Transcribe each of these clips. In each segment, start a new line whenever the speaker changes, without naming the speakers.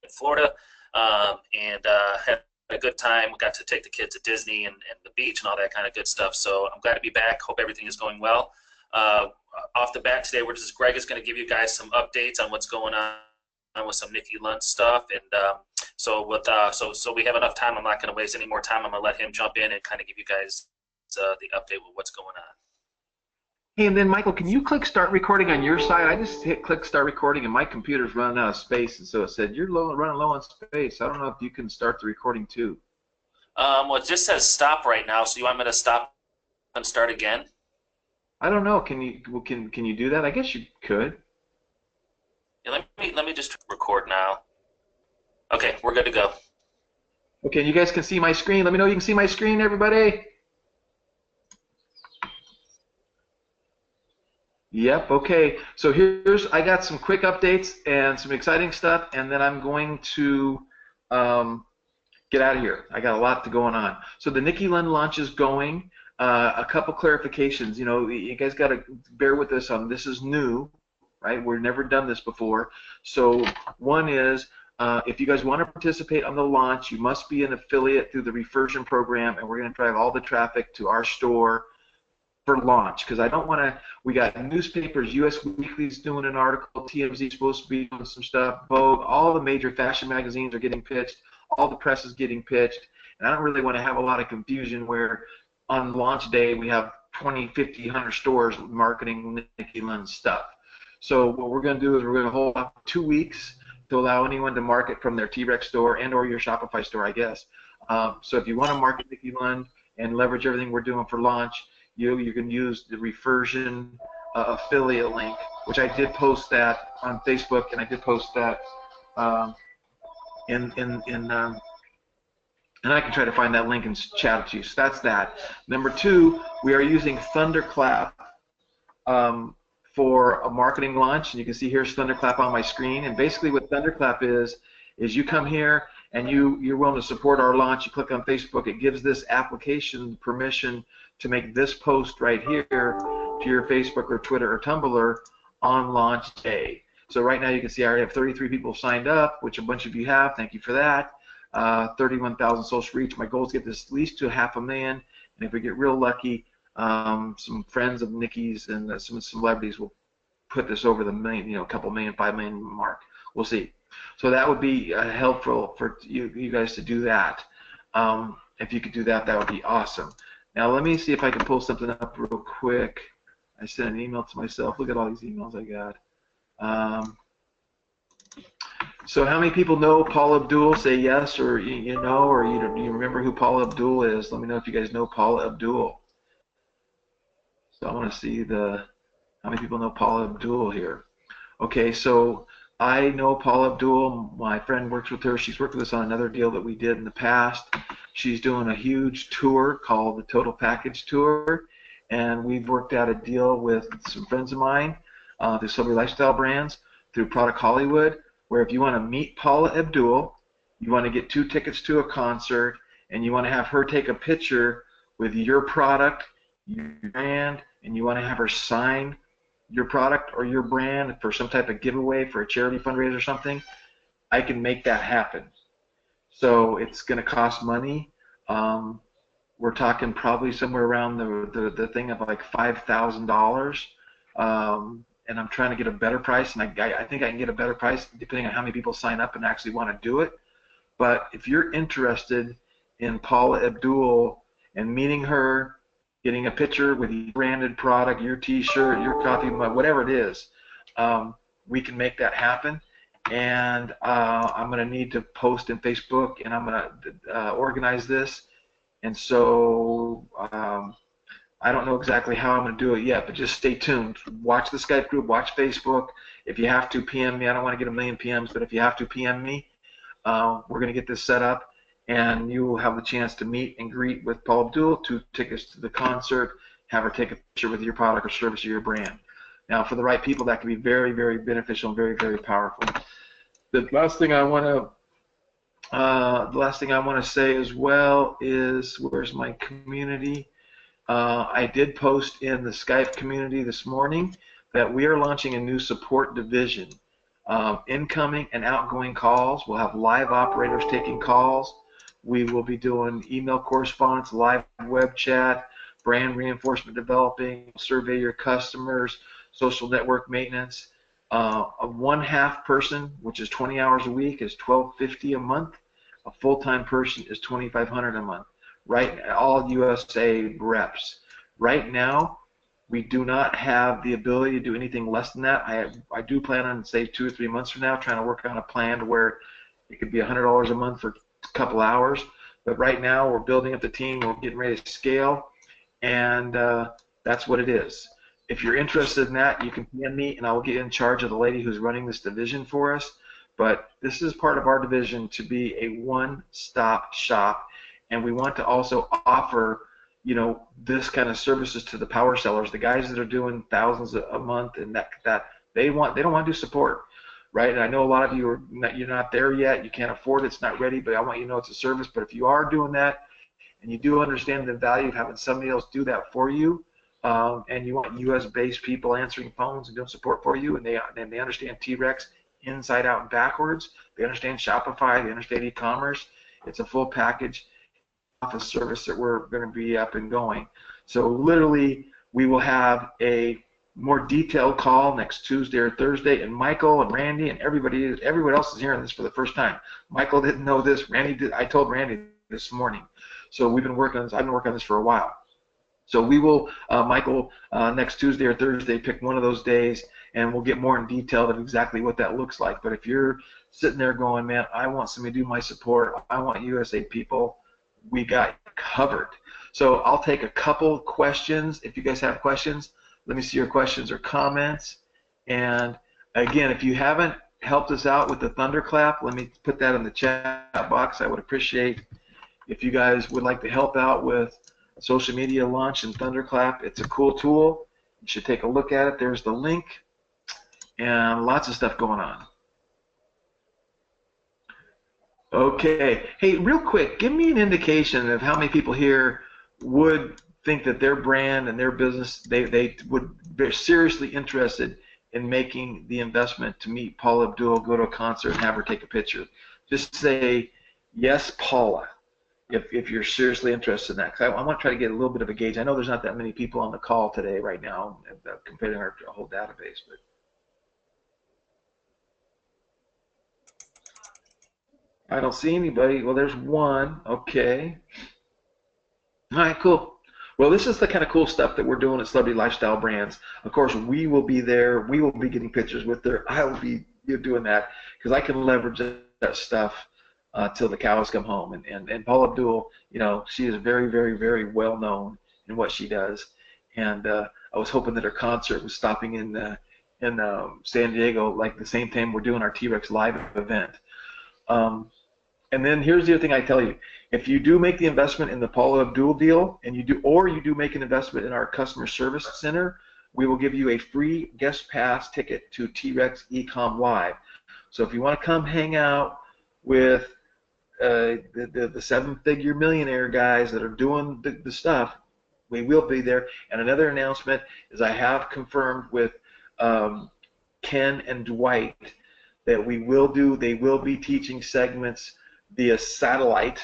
in Florida, and had a good time. We got to take the kids to Disney and the beach and all that kind of good stuff. So I'm glad to be back. Hope everything is going well. Off the bat today, Greg is going to give you guys some updates on what's going on with some Nikki Lund stuff, and so we have enough time. I'm not going to waste any more time. I'm going to let him jump in and kind of give you guys the update with what's going on.
Hey, and then Michael, can you click start recording on your side? I just hit click start recording, and my computer's running out of space, and so it said you're running low on space. I don't know if you can start the recording too.
Well, it just says stop right now. So you want me to stop and start again?
I don't know. Can you do that? I guess you could.
Yeah, let me just record now. Okay, we're good to go.
Okay, and you guys can see my screen. Let me know you can see my screen, everybody. Yep, okay. So I got some quick updates and some exciting stuff, and then I'm going to get out of here. I got a lot going on. So the Nikki Lund launch is going. A couple clarifications. You know, you guys got to bear with us on this is new, right? We've never done this before. So one is if you guys want to participate on the launch, you must be an affiliate through the reversion program, and we're going to drive all the traffic to our store for launch, because I don't want to. We got newspapers, U.S. Weekly's doing an article, TMZ's supposed to be doing some stuff, Vogue, all the major fashion magazines are getting pitched, all the press is getting pitched, and I don't really want to have a lot of confusion where on launch day we have 20, 50, 100 stores marketing Nikki Lund stuff. So what we're going to do is we're going to hold off 2 weeks to allow anyone to market from their T-Rex store and or your Shopify store, I guess. So if you want to market Nikki Lund and leverage everything we're doing for launch, you can use the reversion affiliate link, which I did post that on Facebook, and I did post that and I can try to find that link and chat it to you. So that's that. Number two, we are using Thunderclap for a marketing launch, and you can see here's Thunderclap on my screen. And basically what Thunderclap is you come here and you're willing to support our launch. You click on Facebook, it gives this application permission to make this post right here to your Facebook or Twitter or Tumblr on launch day. So right now you can see I already have 33 people signed up, which a bunch of you have. Thank you for that. 31,000 social reach. My goal is to get this at least to 500,000, and if we get real lucky, some friends of Nikki's and some celebrities will put this over the million, a couple million, 5 million mark. We'll see. So that would be helpful for you guys to do that. If you could do that, that would be awesome. Now let me see if I can pull something up real quick. I sent an email to myself. Look at all these emails I got. So how many people know Paul Abdul? Say yes, or you know, or do you remember who Paul Abdul is? Let me know if you guys know Paul Abdul. So I want to see how many people know Paul Abdul here. Okay, so I know Paul Abdul. My friend works with her. She's worked with us on another deal that we did in the past. She's doing a huge tour called the Total Package Tour, and we've worked out a deal with some friends of mine, the Celebrity Lifestyle brands, through Product Hollywood, where if you want to meet Paula Abdul, you want to get 2 tickets to a concert, and you want to have her take a picture with your product, your brand, and you want to have her sign your product or your brand for some type of giveaway for a charity fundraiser or something, I can make that happen. So it's going to cost money. We're talking probably somewhere around the thing of like $5,000. And I'm trying to get a better price, and I think I can get a better price depending on how many people sign up and actually want to do it. But if you're interested in Paula Abdul and meeting her, getting a picture with your branded product, your T-shirt, your coffee mug, whatever it is, we can make that happen. And I'm going to need to post in Facebook, and I'm going to organize this. And so I don't know exactly how I'm going to do it yet, but just stay tuned. Watch the Skype group, watch Facebook. If you have to, PM me. I don't want to get a million PMs, but if you have to, PM me. We're going to get this set up, and you will have the chance to meet and greet with Paula Abdul, 2 tickets to the concert, have her take a picture with your product or service or your brand. Now, for the right people, that can be very, very beneficial and very, very powerful. The last thing I want to say as well is, where's my community? I did post in the Skype community this morning that we are launching a new support division. incoming and outgoing calls. We'll have live operators taking calls. We will be doing email correspondence, live web chat, brand reinforcement developing, survey your customers, social network maintenance. A one-half person, which is 20 hours a week, is $12.50 a month. A full-time person is $2,500 a month. Right, all USA reps. Right now, we do not have the ability to do anything less than that. I do plan on, say, 2 or 3 months from now, trying to work on a plan to where it could be $100 a month for a couple hours. But right now, we're building up the team. We're getting ready to scale, and that's what it is. If you're interested in that, you can PM me, and I will get in charge of the lady who's running this division for us. But this is part of our division to be a one-stop shop, and we want to also offer, you know, this kind of services to the power sellers, the guys that are doing thousands a month, and that they don't want to do support, right? And I know a lot of you are you're not there yet, you can't afford it, it's not ready, but I want you to know it's a service. But if you are doing that, and you do understand the value of having somebody else do that for you, and you want U.S.-based people answering phones and doing support for you, and they understand T-Rex inside out and backwards, they understand Shopify, they understand e-commerce, it's a full package office service that we're going to be up and going. So literally, we will have a more detailed call next Tuesday or Thursday, and Michael and Randy and everybody else is hearing this for the first time. Michael didn't know this. Randy did. I told Randy this morning. So we've been working on this. I've been working on this for a while. So we will, Michael, next Tuesday or Thursday, pick one of those days, and we'll get more in detail of exactly what that looks like. But if you're sitting there going, man, I want somebody to do my support, I want USA people, we got covered. So I'll take a couple questions. If you guys have questions, let me see your questions or comments. And again, if you haven't helped us out with the thunderclap, let me put that in the chat box. I would appreciate if you guys would like to help out with social media launch and thunderclap. It's a cool tool. You should take a look at it. There's the link, and lots of stuff going on. Okay. Hey, real quick, give me an indication of how many people here would think that their brand and their business, they're seriously interested in making the investment to meet Paula Abdul, go to a concert, and have her take a picture. Just say, yes, Paula, if you're seriously interested in that. 'Cause I want to try to get a little bit of a gauge. I know there's not that many people on the call today right now compared to our whole database. But I don't see anybody. Well, there's one. Okay. All right, cool. Well, this is the kind of cool stuff that we're doing at Celebrity Lifestyle Brands. Of course, we will be there. We will be getting pictures with her. I will be doing that because I can leverage that stuff till the cows come home. And Paula Abdul, you know, she is very, very, very well known in what she does. And I was hoping that her concert was stopping in San Diego, like the same time we're doing our T-Rex live event. And then here's the other thing I tell you: if you do make the investment in the Paula Abdul deal, and you do make an investment in our customer service center, we will give you a free guest pass ticket to TREXecom Live. So if you want to come hang out with the seven-figure millionaire guys that are doing the stuff, we will be there. And another announcement is I have confirmed with Ken and Dwight that they will be teaching segments via satellite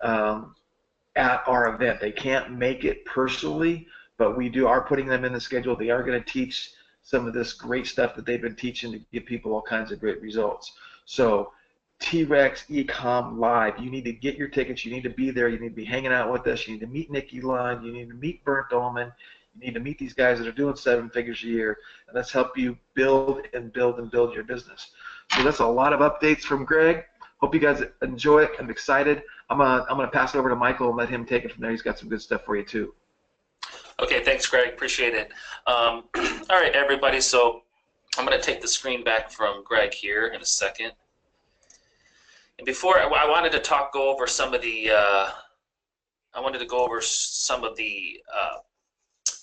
at our event. They can't make it personally, but we are putting them in the schedule. They are going to teach some of this great stuff that they've been teaching to give people all kinds of great results. So TREXecom Live, you need to get your tickets. You need to be there. You need to be hanging out with us. You need to meet Nikki Lund. You need to meet Bernd Dolman. You need to meet these guys that are doing 7 figures a year, and let's help you build and build and build your business. So that's a lot of updates from Greg. Hope you guys enjoy it. I'm excited. I'm gonna pass it over to Michael and let him take it from there. He's got some good stuff for you too.
Okay, thanks, Greg. Appreciate it. All right, everybody. So I'm gonna take the screen back from Greg here in a second. And before I wanted to go over some of the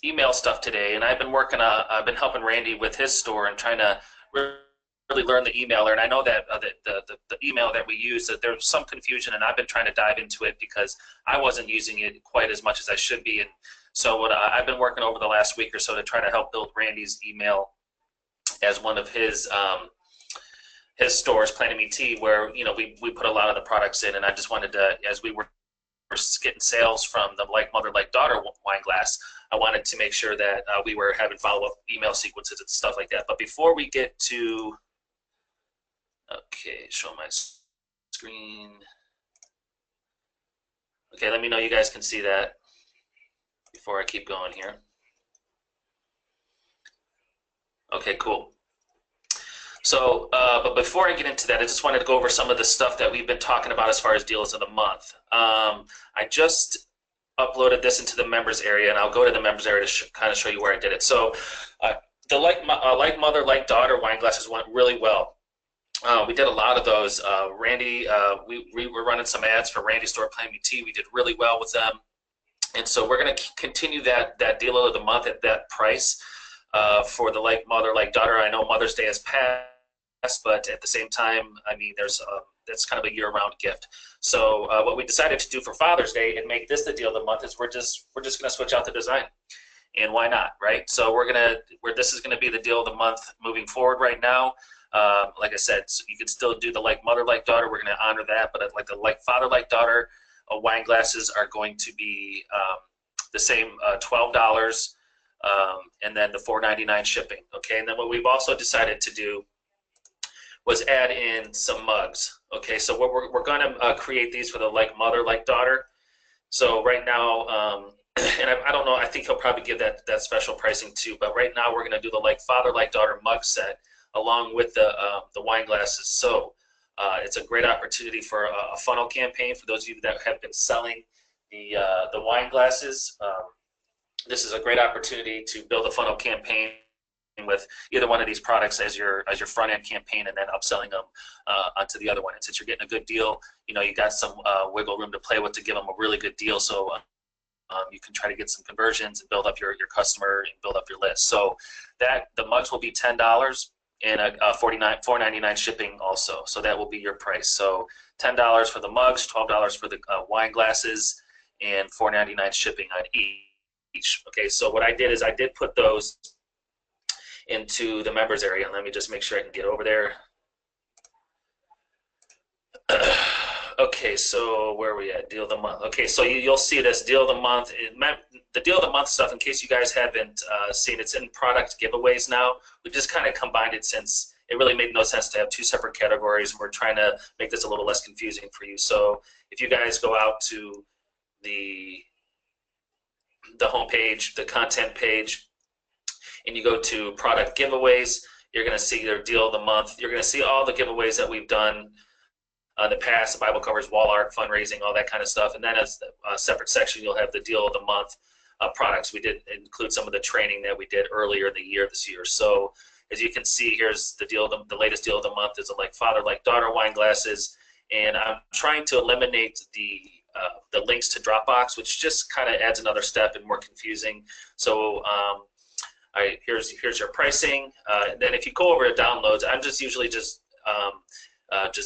email stuff today, and I've been helping Randy with his store and trying to really learn the emailer. And I know that the email that we use, that there's some confusion, and I've been trying to dive into it because I wasn't using it quite as much as I should be. And so I've been working over the last week or so to try to help build Randy's email as one of his his stores, Planet Me Tea, where we put a lot of the products in, and I just wanted to, as we were getting sales from the like mother like daughter wine glass, I wanted to make sure that we were having follow-up email sequences and stuff like that. But before we get to, okay, show my screen. Okay, let me know you guys can see that before I keep going here. Okay, cool. So, but before I get into that, I just wanted to go over some of the stuff that we've been talking about as far as deals of the month. I just uploaded this into the members area, and I'll go to the members area to kind of show you where I did it. So, the like mother, like daughter wine glasses went really well. We did a lot of those. Randy, we were running some ads for Randy's store, Planet Me Tea. We did really well with them, and so we're going to continue that deal of the month at that price for the like mother, like daughter. I know Mother's Day has passed, but at the same time, I mean, that's kind of a year-round gift. So what we decided to do for Father's Day and make this the deal of the month is we're just going to switch out the design, and why not, right? So this is going to be the deal of the month moving forward right now. Like I said, so you can still do the like mother, like daughter. We're going to honor that, but like the like father, like daughter wine glasses are going to be the same $12, and then the $4.99 shipping. Okay, and then what we've also decided to do was add in some mugs. Okay, so what we're going to create these for the like mother, like daughter. So right now, and I don't know, I think he'll probably give that special pricing too. But right now, we're going to do the like father, like daughter mug set along with the wine glasses. So it's a great opportunity for a funnel campaign for those of you that have been selling the wine glasses. This is a great opportunity to build a funnel campaign with either one of these products as your front end campaign, and then upselling them onto the other one. And since you're getting a good deal, you got some wiggle room to play with to give them a really good deal. So you can try to get some conversions and build up your customer and build up your list. So the mugs will be $10 and $4.99 shipping also. So that will be your price. So $10 for the mugs, $12 for the wine glasses, and $4.99 shipping on each. Okay, so what I did is I did put those into the members area. And let me just make sure I can get over there. Okay, so where are we at? Deal of the month. Okay, so you'll see this deal of the month. The deal of the month stuff, in case you guys haven't seen, it's in product giveaways now. We just kind of combined it since it really made no sense to have two separate categories. We're trying to make this a little less confusing for you. So if you guys go out to the homepage, the content page, and you go to product giveaways, you're going to see their deal of the month. You're going to see all the giveaways that we've done in the past, the Bible covers, wall art, fundraising, all that kind of stuff. And then as a separate section, you'll have the deal of the month products. We did include some of the training that we did earlier in the year this year. So as you can see, here's the deal. The latest deal of the month is a like father, like daughter wine glasses. And I'm trying to eliminate the links to Dropbox, which just kind of adds another step and more confusing. So here's your pricing. Then if you go over to downloads, I'm just usually just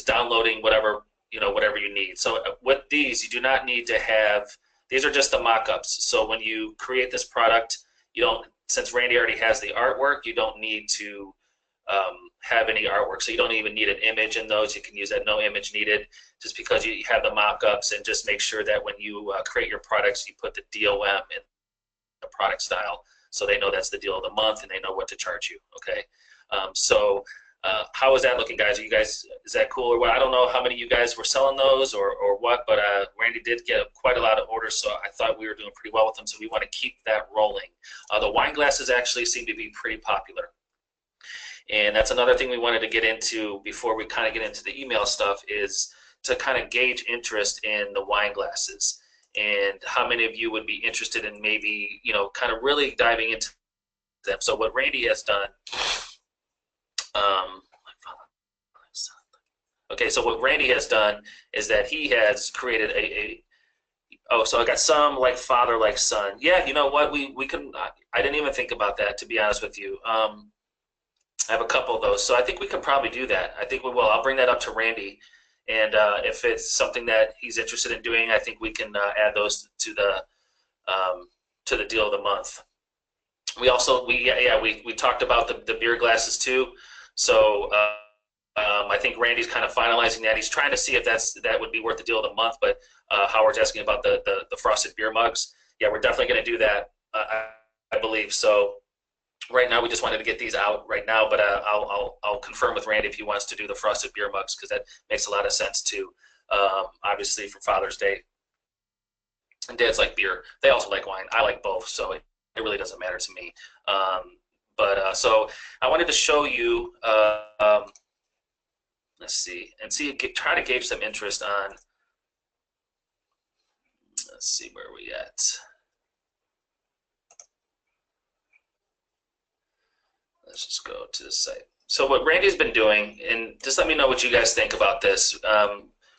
downloading whatever you need. So with these, you do not need to have. These are just the mock-ups. So when you create this product, you don't. Since Randy already has the artwork, you don't need to have any artwork. So you don't even need an image in those. You can use that no image needed, just because you have the mock-ups, and just make sure that when you create your products, you put the DOM in the product style, so they know that's the deal of the month and they know what to charge you. Okay, how is that looking, guys? Are you guys, is that cool or what? I don't know how many of you guys were selling those or what, but Randy did get quite a lot of orders, so I thought we were doing pretty well with them, so we want to keep that rolling. The wine glasses actually seem to be pretty popular. And that's another thing we wanted to get into before we kind of get into the email stuff, is to kind of gauge interest in the wine glasses and how many of you would be interested in maybe, kind of really diving into them. So what Randy has done, okay, so what Randy has done is that he has created so I got some like father, like son. Yeah, you know what, we can, I didn't even think about that, to be honest with you. I have a couple of those, so I think we can probably do that. I think we will. I'll bring that up to Randy, and if it's something that he's interested in doing, I think we can add those to the deal of the month. We also we talked about the beer glasses too. So I think Randy's kind of finalizing that. He's trying to see if that would be worth the deal of the month. But Howard's asking about the frosted beer mugs. Yeah, we're definitely going to do that. I believe so. Right now, we just wanted to get these out right now, but I'll confirm with Randy if he wants to do the frosted beer mugs, because that makes a lot of sense too. Obviously, for Father's Day, and dads like beer. They also like wine. I like both, so it really doesn't matter to me. So I wanted to show you. Let's see, and try to gauge some interest on. Let's see, where are we at? Let's just go to the site. So what Randy's been doing, and just let me know what you guys think about this.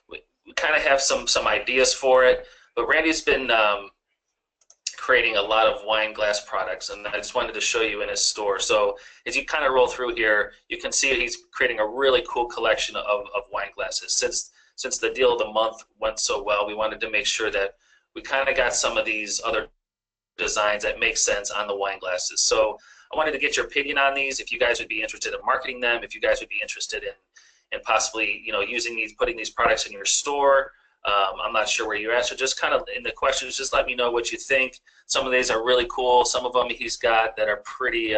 We kind of have some ideas for it, but Randy's been creating a lot of wine glass products, and I just wanted to show you in his store. So as you kind of roll through here, you can see he's creating a really cool collection of wine glasses. Since the deal of the month went so well, we wanted to make sure that we kind of got some of these other designs that make sense on the wine glasses. So I wanted to get your opinion on these, if you guys would be interested in marketing them, if you guys would be interested in possibly, using these, putting these products in your store. I'm not sure where you're at, so just kind of in the questions, just let me know what you think. Some of these are really cool. Some of them he's got that are pretty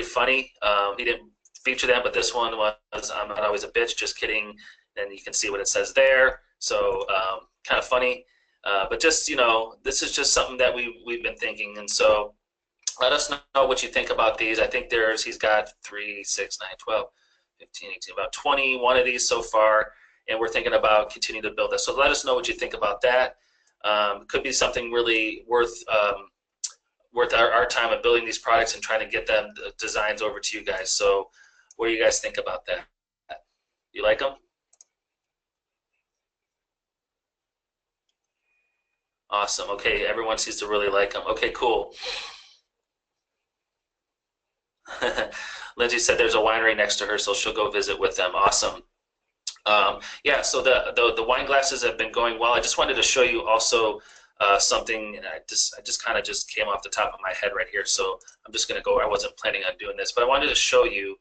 funny. He didn't feature them, but this one was "I'm not always a bitch, just kidding." And you can see what it says there. So kind of funny. But just, this is just something that we've been thinking, and so let us know what you think about these. I think he's got 3, 6, 9, 12, 15, 18, about 21 of these so far, and we're thinking about continuing to build this. So let us know what you think about that. Could be something really worth our time of building these products and trying to get them designs over to you guys. So what do you guys think about that? You like them? Awesome. Okay, everyone seems to really like them. Okay, cool. Lindsay said there's a winery next to her, so she'll go visit with them. Awesome. Yeah, so the wine glasses have been going well. I just wanted to show you also something. I just kind of just came off the top of my head right here, so I'm just going to go. I wasn't planning on doing this, but I wanted to show you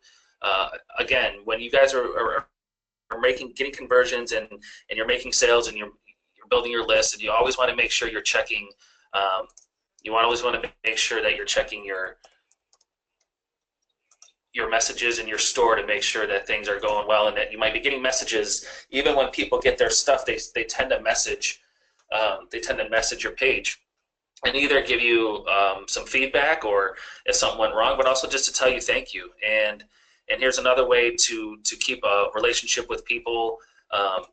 again, when you guys are getting conversions and you're making sales and you're building your list, and you always want to make sure you're checking. Always want to make sure that you're checking your messages in your store to make sure that things are going well, and that you might be getting messages even when people get their stuff. They tend to message. They tend to message your page and either give you some feedback or if something went wrong, but also just to tell you thank you. And here's another way to keep a relationship with people.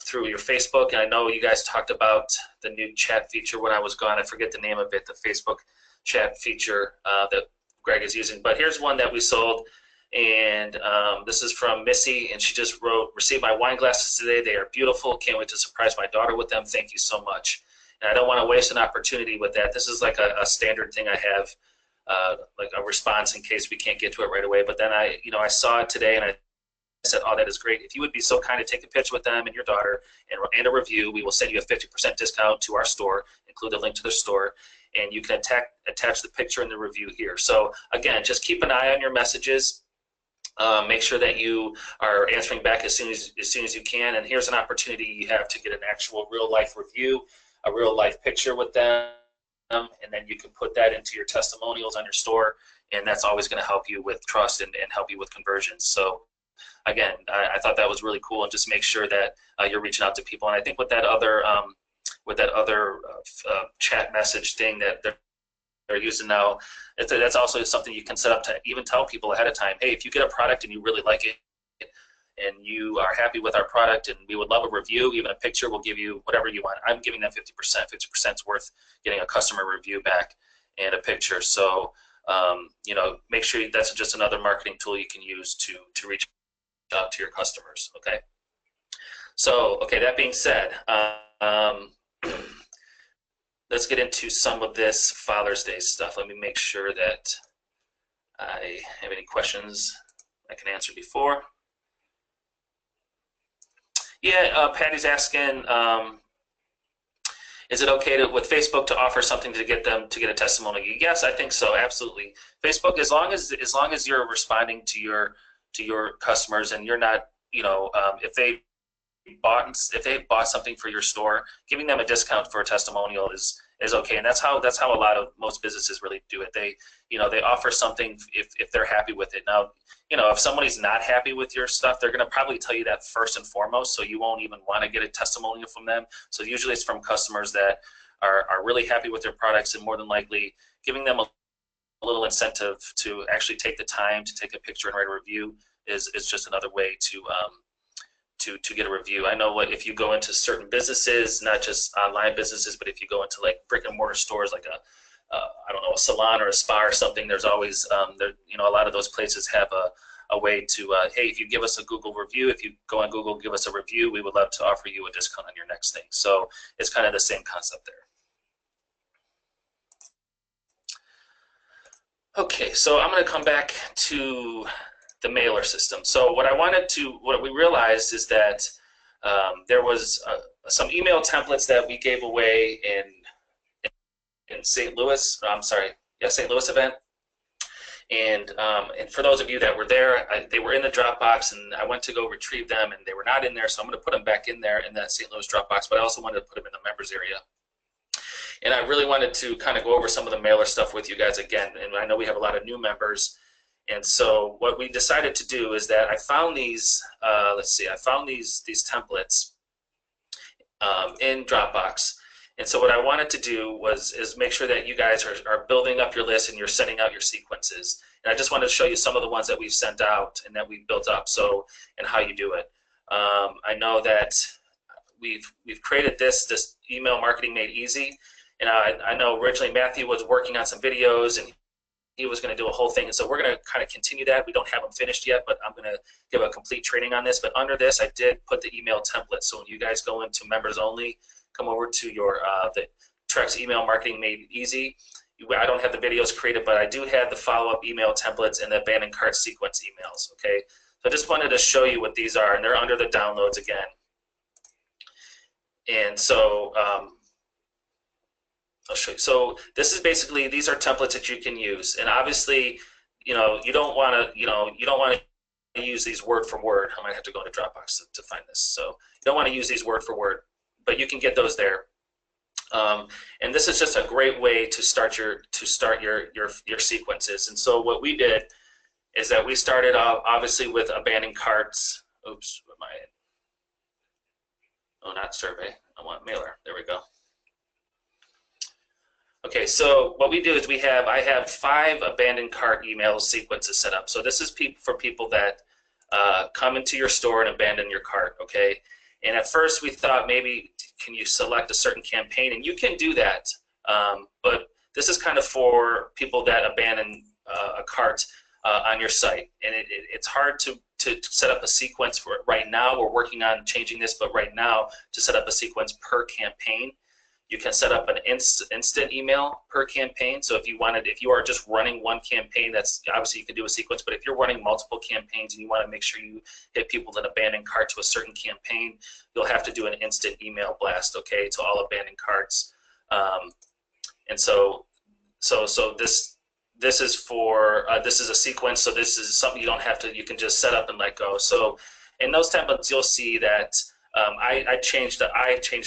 Through your Facebook, and I know you guys talked about the new chat feature when I was gone. I forget the name of it, the Facebook chat feature that Greg is using. But here's one that we sold, and this is from Missy, and she just wrote, "Received my wine glasses today. They are beautiful. Can't wait to surprise my daughter with them. Thank you so much." And I don't want to waste an opportunity with that. This is like a standard thing I have, like a response in case we can't get to it right away. But then I saw it today, and I said, "Oh, that is great. If you would be so kind to take a picture with them and your daughter and a review, we will send you a 50% discount to our store, include a link to the store, and you can attach the picture and the review here." So again, just keep an eye on your messages. Make sure that you are answering back as soon as you can. And here's an opportunity you have to get an actual real life review, a real life picture with them, and then you can put that into your testimonials on your store, and that's always going to help you with trust and help you with conversions. So again, I thought that was really cool, and just make sure that you're reaching out to people. And I think with that other chat message thing that they're using now, that's also something you can set up to even tell people ahead of time, hey, if you get a product and you really like it and you are happy with our product and we would love a review, even a picture, we'll give you whatever you want. I'm giving them 50%. 50% is worth getting a customer review back and a picture. So make sure that's just another marketing tool you can use to reach out to your customers. Okay. So, okay, that being said, let's get into some of this Father's Day stuff. Let me make sure that I have any questions I can answer before. Yeah, Patty's asking Is it okay to, with Facebook, to offer something to get them to get a testimonial? Yes, I think so. Absolutely. Facebook, as long as you're responding to your customers, and you're not, if they bought something for your store, giving them a discount for a testimonial is okay. And that's how a lot of most businesses really do it. They offer something if they're happy with it. Now, if somebody's not happy with your stuff, they're going to probably tell you that first and foremost, so you won't even want to get a testimonial from them. So usually it's from customers that are really happy with their products, and more than likely giving them a little incentive to actually take the time to take a picture and write a review is just another way to get a review. I know if you go into certain businesses, not just online businesses, but if you go into like brick and mortar stores, like I don't know, a salon or a spa or something, there's always a lot of those places have a way to hey, if you give us a Google review, if you go on Google, give us a review, we would love to offer you a discount on your next thing. So it's kind of the same concept there. Okay, so I'm going to come back to the mailer system. So what we realized is that there was some email templates that we gave away in St. Louis. St. Louis event. And for those of you that were there, they were in the Dropbox, and I went to go retrieve them, and they were not in there. So I'm going to put them back in there in that St. Louis Dropbox. But I also wanted to put them in the members area. And I really wanted to kind of go over some of the mailer stuff with you guys again. And I know we have a lot of new members. And so what we decided to do is that I found these, I found these templates in Dropbox. And so what I wanted to do is make sure that you guys are building up your list and you're sending out your sequences. And I just wanted to show you some of the ones that we've sent out and that we've built up, and how you do it. I know that we've created this email marketing made easy. And I know originally Matthew was working on some videos, and he was going to do a whole thing. And so we're going to kind of continue that. We don't have them finished yet, but I'm going to give a complete training on this. But under this, I did put the email template. So when you guys go into members only, come over to your the Trex email marketing made easy. I don't have the videos created, but I do have the follow-up email templates and the abandoned cart sequence emails. Okay, so I just wanted to show you what these are, and they're under the downloads again. And so I'll show you. So this is basically, these are templates that you can use, and obviously, you don't want to use these word for word. I might have to go into Dropbox to find this. So you don't want to use these word for word, but you can get those there. And this is just a great way to start your sequences. And so what we did is that we started off obviously with abandoned carts. Oops, what am I in? Oh, not survey. I want mailer. There we go. Okay, so what we do is I have 5 abandoned cart email sequences set up. So this is for people that come into your store and abandon your cart, okay? And at first we thought maybe can you select a certain campaign, and you can do that. But this is kind of for people that abandon a cart on your site. And it's hard to set up a sequence for it. Right now. We're working on changing this, but right now to set up a sequence per campaign, you can set up an instant email per campaign. So if you are just running one campaign, that's obviously you can do a sequence. But if you're running multiple campaigns and you want to make sure you hit people that abandon cart to a certain campaign, you'll have to do an instant email blast, okay, to all abandoned carts. And so this is for this is a sequence. So this is something you don't have to. You can just set up and let go. So in those templates, you'll see that. I changed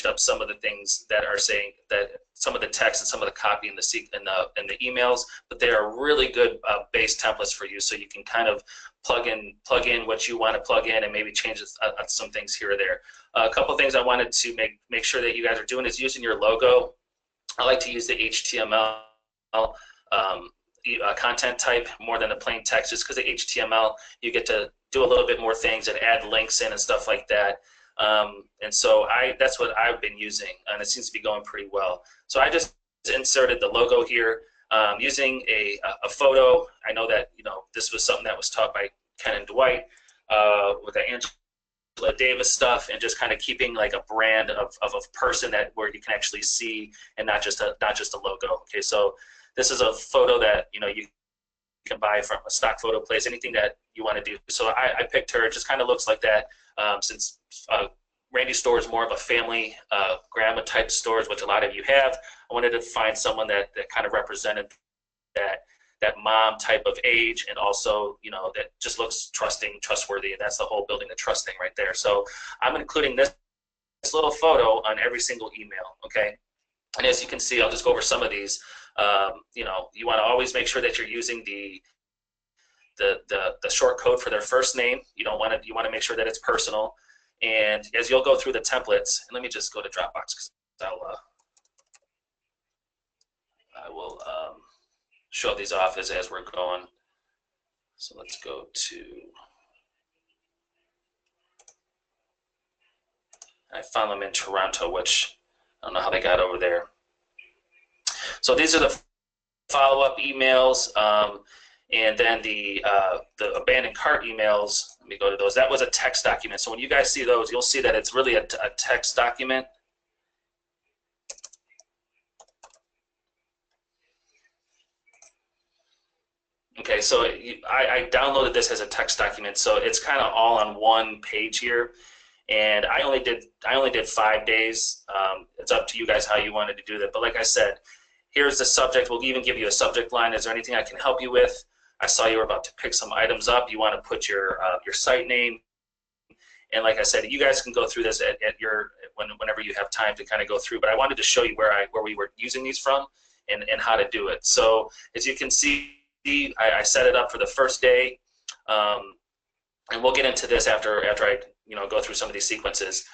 up some of the things that are saying that some of the text and some of the copy in the emails, but they are really good base templates for you, so you can kind of plug in what you want to plug in and maybe change some things here or there. A couple of things I wanted to make sure that you guys are doing is using your logo. I like to use the HTML content type more than the plain text, just because the HTML you get to do a little bit more things and add links in and stuff like that. And so that's what I've been using, and it seems to be going pretty well. So I just inserted the logo here using a photo. I know that this was something that was taught by Ken and Dwight with the Angela Davis stuff, and just kind of keeping like a brand of a person where you can actually see, and not just a logo. Okay, so this is a photo that you can buy from a stock photo place, anything that you want to do. So I picked her. It just kind of looks like that. Since Randy's store is more of a family grandma type stores, which a lot of you have. I wanted to find someone that kind of represented that mom type of age, and also, you know, that just looks trusting, trustworthy, and that's the whole building the trust thing right there. So I'm including this little photo on every single email, okay? And as you can see, I'll just go over some of these. You know, you want to always make sure that you're using the short code for their first name. You want to make sure that it's personal. And as you'll go through the templates, and let me just go to Dropbox because I will show these off as we're going. So let's go to, I found them in Toronto, which I don't know how they got over there. So these are the follow-up emails, and then the abandoned cart emails. Let me go to those. That was a text document. So when you guys see those, you'll see that it's really a text document. Okay, so I downloaded this as a text document, so it's kind of all on one page here, and I only did 5 days. It's up to you guys how you wanted to do that, but like I said, here's the subject. We'll even give you a subject line. Is there anything I can help you with? I saw you were about to pick some items up. You want to put your site name, and like I said, you guys can go through this whenever you have time to kind of go through. But I wanted to show you where we were using these from and how to do it. So as you can see, I set it up for the first day, and we'll get into this after I go through some of these sequences.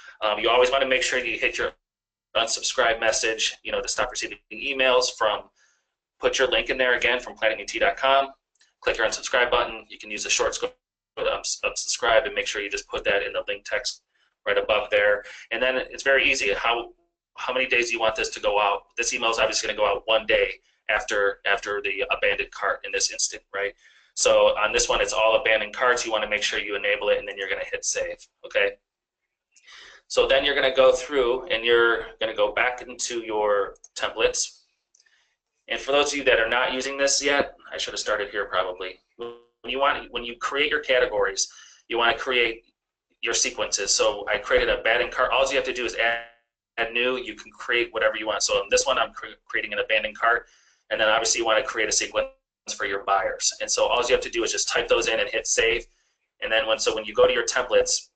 You always want to make sure you hit your unsubscribe message, to stop receiving emails from. Put your link in there again from planetmet.com. Click your unsubscribe button. You can use the short scope to unsubscribe, and make sure you just put that in the link text right above there. And then it's very easy. How many days do you want this to go out? This email is obviously going to go out 1 day after the abandoned cart in this instant, right? So on this one, it's all abandoned carts. You want to make sure you enable it, and then you're going to hit save, okay? So then you're going to go through, and you're going to go back into your templates. And for those of you that are not using this yet, I should have started here probably. When you create your categories, you want to create your sequences. So I created a abandoned cart. All you have to do is add new. You can create whatever you want. So in this one, I'm creating an abandoned cart. And then obviously you want to create a sequence for your buyers. And so all you have to do is just type those in and hit save. And then when you go to your templates,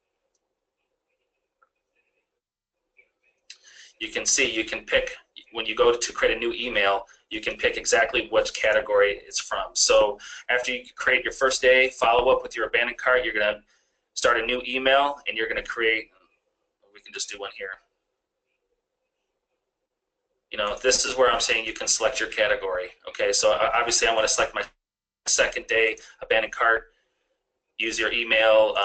you can see you can pick, when you go to create a new email, you can pick exactly which category it's from. So after you create your first day follow-up with your abandoned cart, you're going to start a new email, and you're going to create, we can just do one here. This is where I'm saying you can select your category. Okay, so obviously I want to select my second day abandoned cart. Use your email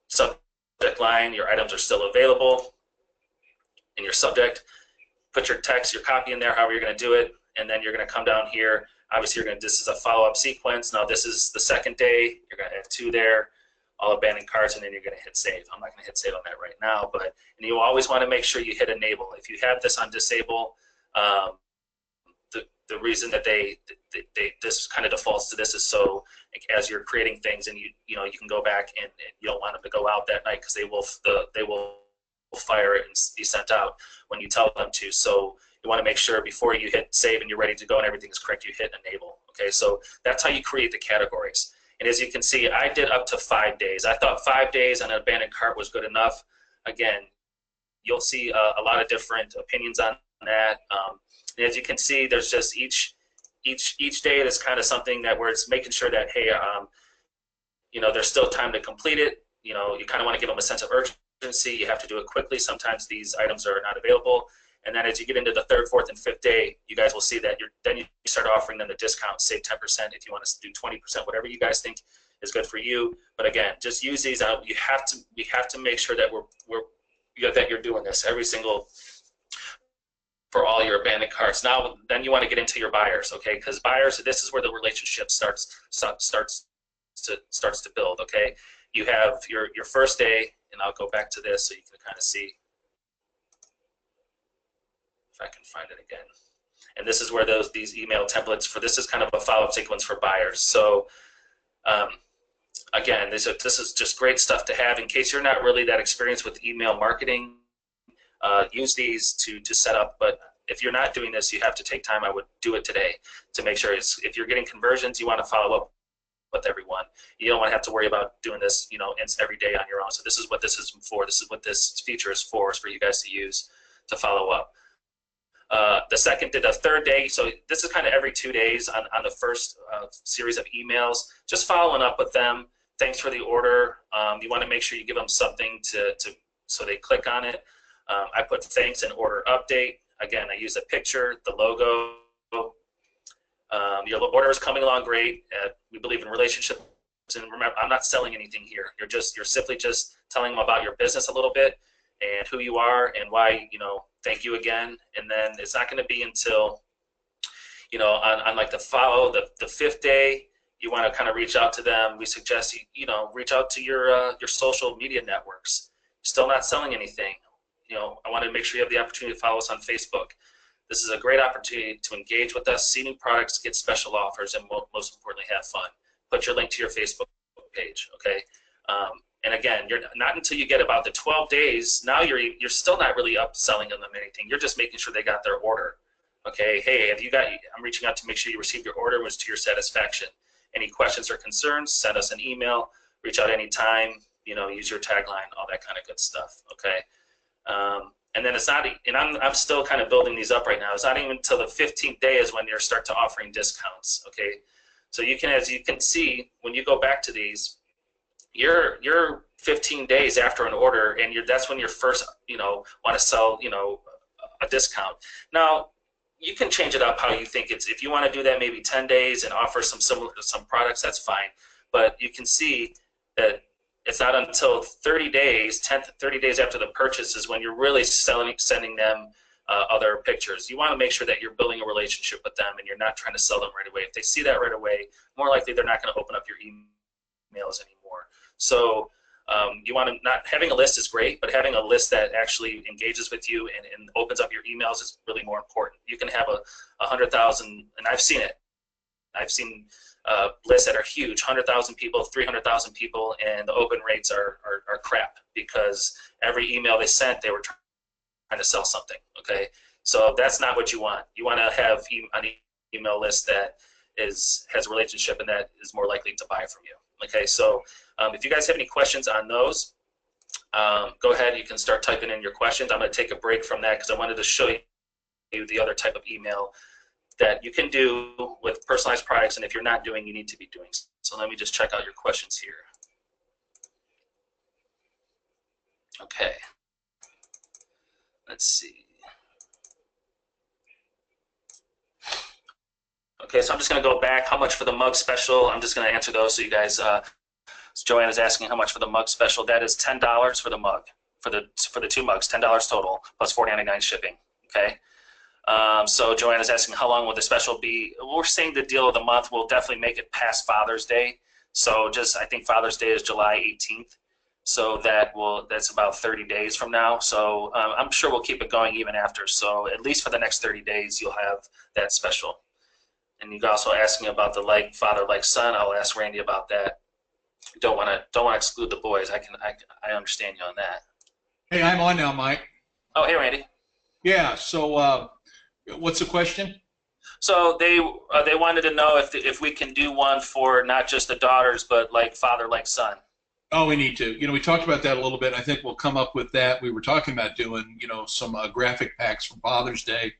subject line. Your items are still available in your subject. Put your text, your copy in there, however you're going to do it, and then you're going to come down here. Obviously, this is a follow-up sequence. Now this is the second day. You're going to add 2 there, all abandoned carts, and then you're going to hit save. I'm not going to hit save on that right now, but you always want to make sure you hit enable. If you have this on disable, the reason that this kind of defaults to this is so as you're creating things, and you can go back and you don't want them to go out that night because they will fire it and be sent out when you tell them to. So you want to make sure before you hit save and you're ready to go and everything is correct, you hit enable. Okay, so that's how you create the categories. And as you can see, I did up to 5 days. I thought 5 days on an abandoned cart was good enough. Again, you'll see a lot of different opinions on that. And as you can see, there's just each day there's kind of something that where it's making sure that, hey, there's still time to complete it. You kind of want to give them a sense of urgency. You have to do it quickly. Sometimes these items are not available. And then as you get into the 3rd, 4th, and 5th day, you guys will see that then you start offering them the discount, save 10% if you want to do 20%, whatever you guys think is good for you. But again, just use these out. We have to make sure that that you're doing this every single for all your abandoned carts. Now, then you want to get into your buyers, okay? Because buyers, this is where the relationship starts to build, okay? You have your first day, and I'll go back to this so you can kind of see if I can find it again. And this is where these email templates for this is kind of a follow-up sequence for buyers. So again, this is just great stuff to have in case you're not really that experienced with email marketing. Use these to set up, but if you're not doing this, you have to take time. I would do it today to make sure if you're getting conversions, you want to follow up with everyone. You don't want to have to worry about doing this, every day on your own. So this is what this is for. This is what this feature is for you guys to use to follow up. The third day, so this is kind of every 2 days on the first series of emails, just following up with them. Thanks for the order. You want to make sure you give them something so they click on it. I put thanks and order update. Again, I use a picture, the logo. Your order is coming along great. We believe in relationships, and remember, I'm not selling anything here. You're simply just telling them about your business a little bit and who you are and why, thank you again. And then it's not going to be until, on like the fifth day, you want to kind of reach out to them. We suggest reach out to your social media networks. Still not selling anything. I want to make sure you have the opportunity to follow us on Facebook. This is a great opportunity to engage with us, see new products, get special offers, and most importantly, have fun. Put your link to your Facebook page, okay? And again, you're not until you get about the 12 days. Now you're still not really upselling them anything. You're just making sure they got their order, okay? Hey, I'm reaching out to make sure you received your order was to your satisfaction. Any questions or concerns? Send us an email. Reach out anytime. Use your tagline, all that kind of good stuff, okay? And then it's not, and I'm still kind of building these up right now. It's not even until the 15th day is when you start to offering discounts. Okay, so as you can see, when you go back to these, you're 15 days after an order, and that's when you're first, want to sell, a discount. Now, you can change it up how you think if you want to do that, maybe 10 days and offer some products, that's fine. But you can see that it's not until 30 days after the purchase is when you're really sending them other pictures. You want to make sure that you're building a relationship with them and you're not trying to sell them right away. If they see that right away, more likely they're not going to open up your emails anymore. So you want to having a list is great, but having a list that actually engages with you and opens up your emails is really more important. You can have 100,000, and I've seen it. I've seen lists that are huge, 100,000 people, 300,000 people, and the open rates are crap because every email they sent, they were trying to sell something, okay? So that's not what you want. You want to have an email list that has a relationship and that is more likely to buy from you, okay? So if you guys have any questions on those, go ahead. You can start typing in your questions. I'm going to take a break from that because I wanted to show you the other type of email that you can do with personalized products, and if you're not doing, you need to be doing. So let me just check out your questions here. Okay. Let's see. Okay, so I'm just going to go back. How much for the mug special? I'm just going to answer those so you guys. So Joanne is asking how much for the mug special. That is $10 for the mug, for the 2 mugs, $10 total, plus $4.99 shipping. Okay. So Joanne is asking how long will the special be? We're saying the deal of the month will definitely make it past Father's Day. So I think Father's Day is July 18th. So that's about 30 days from now. So I'm sure we'll keep it going even after. So at least for the next 30 days, you'll have that special. And you're also asking about the like father, like son. I'll ask Randy about that. Don't want to exclude the boys. I understand you on that.
Hey, I'm on now, Mike.
Oh, hey, Randy.
Yeah. So what's the question?
So they wanted to know if we can do one for not just the daughters, but like father, like son.
Oh, we need to. We talked about that a little bit. I think we'll come up with that. We were talking about doing, some graphic packs for Father's Day.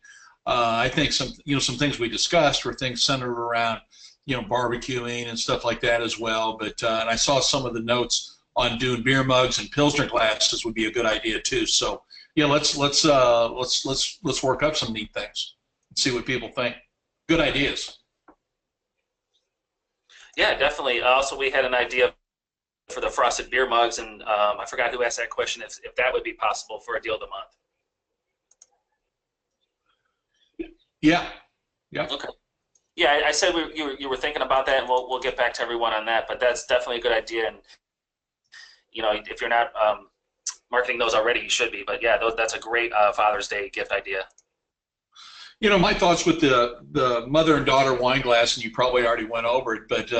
I think some things we discussed were things centered around, barbecuing and stuff like that as well. But and I saw some of the notes on doing beer mugs and Pilsner glasses would be a good idea too. So yeah, let's work up some neat things and see what people think. Good ideas.
Yeah, definitely. Also, we had an idea for the frosted beer mugs, and I forgot who asked that question. If that would be possible for a deal of the month.
Yeah. Yeah.
Okay. Yeah, I said you were thinking about that, and we'll get back to everyone on that. But that's definitely a good idea, and if you're not marketing those already, you should be. But yeah, that's a great Father's Day gift idea.
My thoughts with the mother and daughter wine glass, and you probably already went over it, but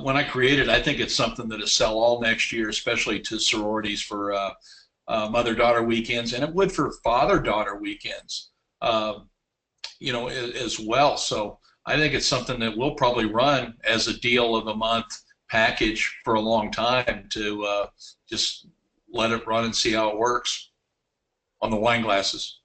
When I created, I think it's something that is sell all next year, especially to sororities for mother-daughter weekends, and it would for father-daughter weekends, as well. So I think it's something that we'll probably run as a deal of the month package for a long time to just let it run and see how it works on the wine glasses.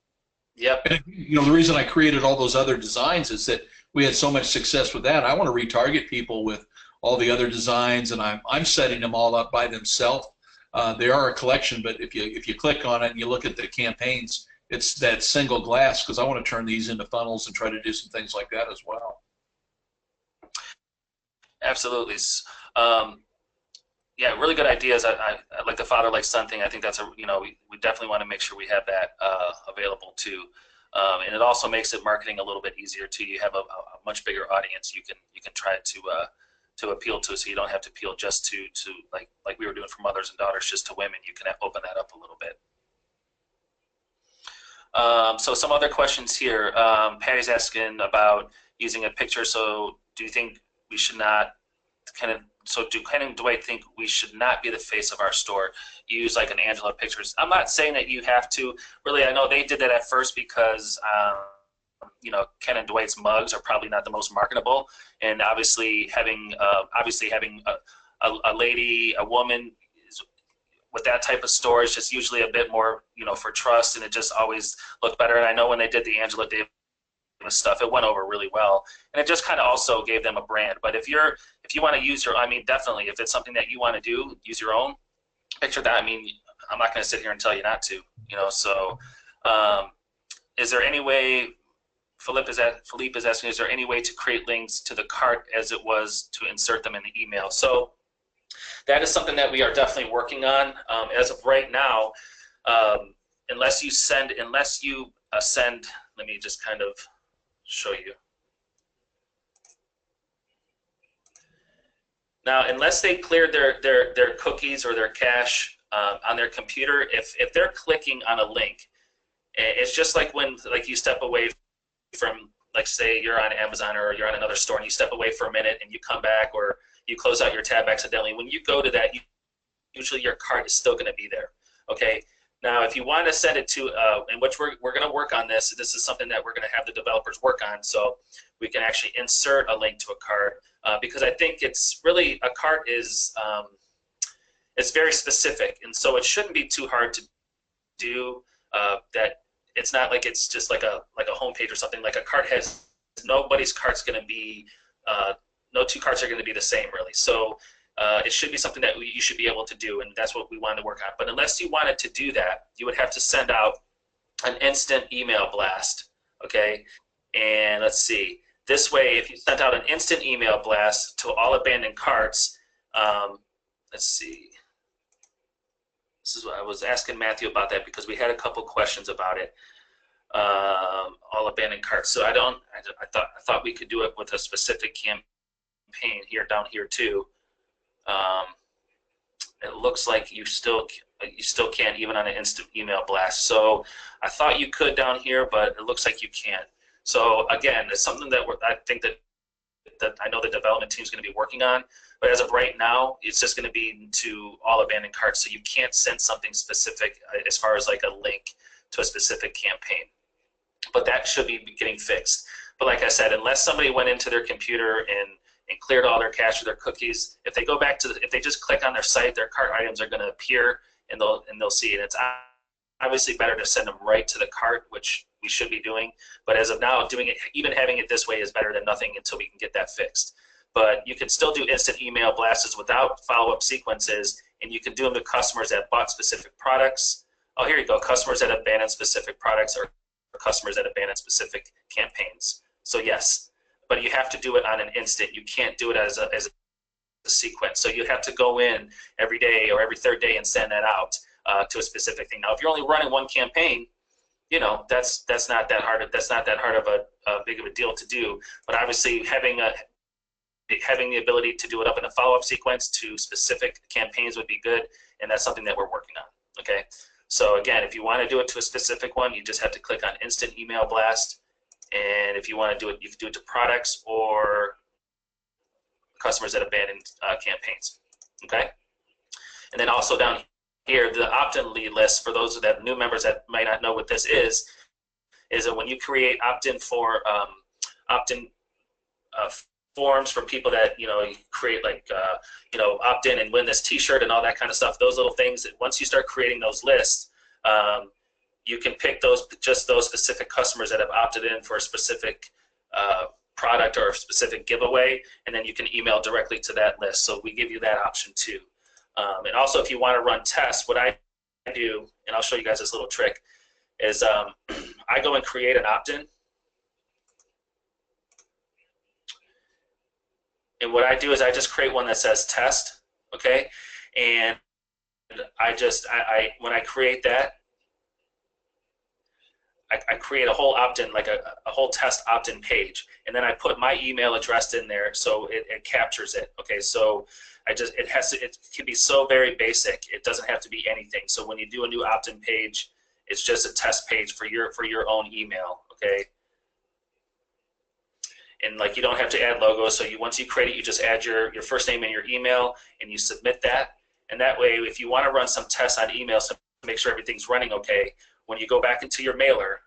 Yep.
And, the reason I created all those other designs is that we had so much success with that. I want to retarget people with all the other designs, and I'm setting them all up by themselves. They are a collection, but if you click on it and you look at the campaigns, it's that single glass, because I want to turn these into funnels and try to do some things like that as well.
Absolutely. Yeah, really good ideas. I like the father like son thing. I think that's we definitely want to make sure we have that available too, and it also makes it marketing a little bit easier too. You have a much bigger audience you can try to appeal to, so you don't have to appeal just to like we were doing for mothers and daughters, just to women. You can open that up a little bit. So some other questions here. Patty's asking about using a picture. So do you think we should not do Ken and Dwight think we should not be the face of our store? Use like an Angela pictures. I'm not saying that you have to. Really, I know they did that at first because Ken and Dwight's mugs are probably not the most marketable, and obviously having a lady, a woman with that type of store is just usually a bit more for trust, and it just always looked better. And I know when they did the Angela Davis stuff, it went over really well, and it just kind of also gave them a brand. But if you want to use your, definitely, if it's something that you want to do, use your own picture. That, I'm not going to sit here and tell you not to, So, is there any way? Philippe is asking, is there any way to create links to the cart as it was to insert them in the email? So that is something that we are definitely working on. As of right now, unless you send, let me just kind of show you. Now, unless they cleared their cookies or their cache on their computer, if they're clicking on a link, it's just like when you step away from, say you're on Amazon or you're on another store and you step away for a minute and you come back, or you close out your tab accidentally. When you go to that, usually your cart is still going to be there. Okay. Now, if you want to send it to, in which we're going to work on this. This is something that we're going to have the developers work on, so we can actually insert a link to a cart, because I think it's really, a cart is it's very specific, and so it shouldn't be too hard to do. That it's not like it's just like a homepage or something. Like a cart has, nobody's cart's going to be, no two carts are going to be the same, really. So it should be something that you should be able to do, and that's what we wanted to work on. But unless you wanted to do that, you would have to send out an instant email blast, okay? And let's see. This way, if you sent out an instant email blast to all abandoned carts, let's see. This is what I was asking Matthew about, that because we had a couple questions about it. All abandoned carts. So I thought we could do it with a specific campaign here, down here too. It looks like you still can't, even on an instant email blast. So I thought you could down here, but it looks like you can't. So again, it's something that I think that I know the development team is going to be working on. But as of right now, it's just going to be to all abandoned carts. So you can't send something specific as far as like a link to a specific campaign. But that should be getting fixed. But like I said, unless somebody went into their computer and cleared all their cache or their cookies, if they go back to if they just click on their site, their cart items are going to appear, and they'll see it. It's obviously better to send them right to the cart, which we should be doing. But as of now, doing it, even having it this way, is better than nothing until we can get that fixed. But you can still do instant email blasts without follow-up sequences, and you can do them to customers that bought specific products. Oh, here you go, customers that abandoned specific products, or customers that abandoned specific campaigns. So yes, but you have to do it on an instant. You can't do it as a sequence. So you have to go in every day or every third day and send that out to a specific thing. Now, if you're only running one campaign, that's not that hard. That's not that hard of a big of a deal to do. But obviously, having the ability to do it up in a follow-up sequence to specific campaigns would be good, and that's something that we're working on. Okay. So again, if you want to do it to a specific one, you just have to click on instant email blast. And if you want to do it, you can do it to products or customers that abandon campaigns. Okay, and then also down here, the opt-in lead list, for those that new members that might not know what this is that when you create opt-in for opt-in forms for people that you create like opt-in and win this T-shirt and all that kind of stuff. Those little things. Once you start creating those lists, you can pick just those specific customers that have opted in for a specific product or a specific giveaway, and then you can email directly to that list. So we give you that option too. And also, if you want to run tests, what I do, and I'll show you guys this little trick, is I go and create an opt-in. And what I do is I just create one that says test, okay? And when I create that, I create a whole opt-in, like a whole test opt-in page, and then I put my email address in there so it captures it. Okay, so it can be so very basic. It doesn't have to be anything. So when you do a new opt-in page, it's just a test page for your own email. Okay, and like you don't have to add logos. So once you create it, you just add your first name and your email, and you submit that. And that way, if you want to run some tests on email to make sure everything's running okay, when you go back into your mailer,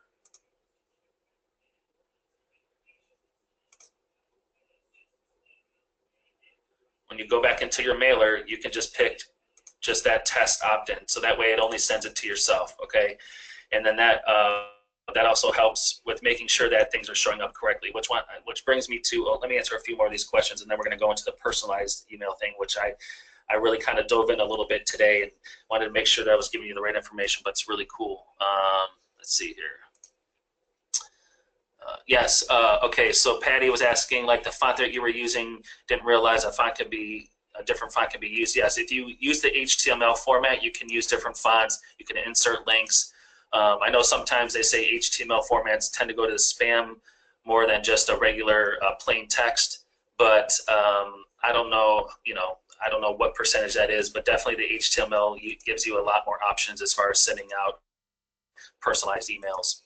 you can just pick just that test opt-in. So that way it only sends it to yourself, okay? And then that also helps with making sure that things are showing up correctly, which brings me to, let me answer a few more of these questions, and then we're going to go into the personalized email thing, which I really kind of dove in a little bit today and wanted to make sure that I was giving you the right information, but it's really cool. Let's see here. Yes, okay, so Patty was asking, like the font that you were using, didn't realize a different font can be used. Yes, if you use the HTML format, you can use different fonts. You can insert links. I know sometimes they say HTML formats tend to go to the spam more than just a regular plain text, but I don't know, I don't know what percentage that is, but definitely the HTML gives you a lot more options as far as sending out personalized emails.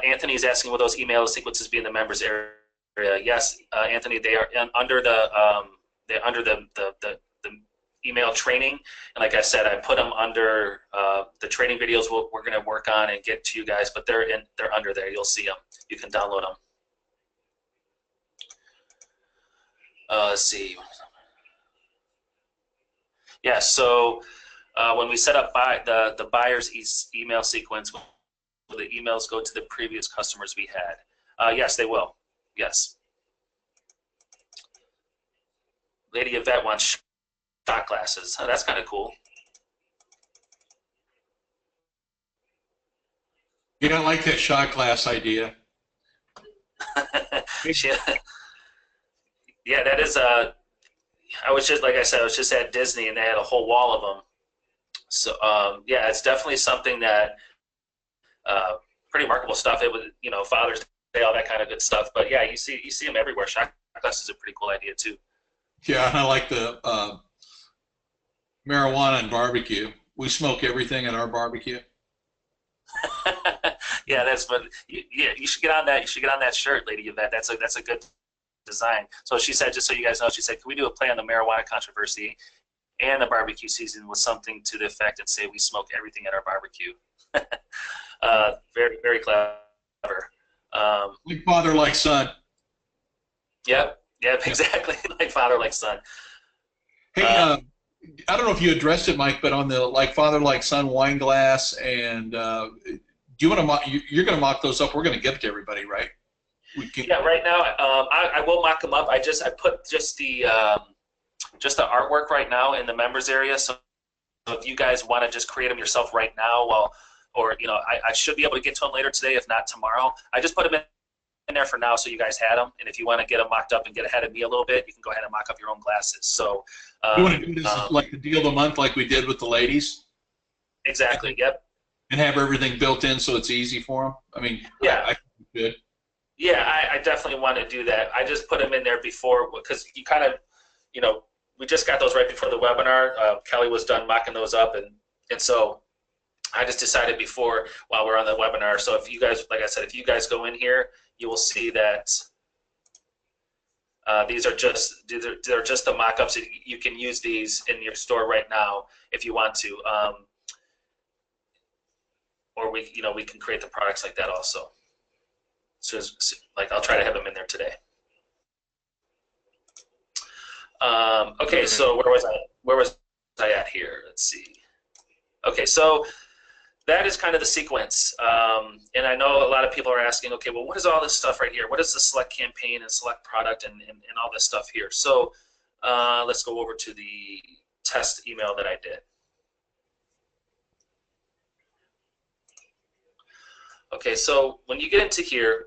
Anthony's asking, will those email sequences be in the members area? Yes, Anthony, they are under the email training, and like I said, I put them under the training videos we're going to work on and get to you guys, but they're under there. You'll see them. You can download them. Let's see. Yeah, so when we set up the buyer's email sequence, will the emails go to the previous customers we had? Yes, they will. Yes. Lady Yvette wants shot glasses. Oh, that's kind of cool.
You don't like that shot glass idea?
Yeah, that is I was just, like I said, I was just at Disney and they had a whole wall of them. So yeah, it's definitely something that pretty remarkable stuff. It was, Father's Day, all that kind of good stuff. But yeah, you see them everywhere. Shot glasses is a pretty cool idea too.
Yeah, I like the marijuana and barbecue. We smoke everything at our barbecue.
Yeah, you should get on that. You should get on that shirt, Lady Yvette. That's a good design. So she said, just so you guys know, she said, can we do a play on the marijuana controversy and the barbecue season with something to the effect and say we smoke everything at our barbecue? Very, very clever.
Like father, like son.
Yep, exactly. Like father, like son.
Hey, I don't know if you addressed it, Mike, but on the like father, like son wine glass, and do you want to mock? You're going to mock those up. We're going to give it to everybody, right?
Yeah, right now I will mock them up. I put just the artwork right now in the members area. So if you guys want to just create them yourself right now, or I should be able to get to them later today, if not tomorrow. I just put them in there for now, so you guys had them. And if you want to get them mocked up and get ahead of me a little bit, you can go ahead and mock up your own glasses. So
you want to do this like the deal of the month, like we did with the ladies?
Exactly. Yep.
And have everything built in so it's easy for them. I mean,
yeah,
I think good.
Yeah, I definitely want to do that. I just put them in there before, because you kind of, we just got those right before the webinar. Kelly was done mocking those up, and so I just decided before, while we're on the webinar. So if you guys, like I said, if you guys go in here, you will see that These are just they're just the mock-ups. You can use these in your store right now if you want to, or we can create the products like that also. So like I'll try to have them in there today. Okay, so where was I at here? Let's see. Okay, so that is kind of the sequence. And I know a lot of people are asking, okay, well, what is all this stuff right here? What is the select campaign and select product and all this stuff here? So let's go over to the test email that I did. Okay, so when you get into here,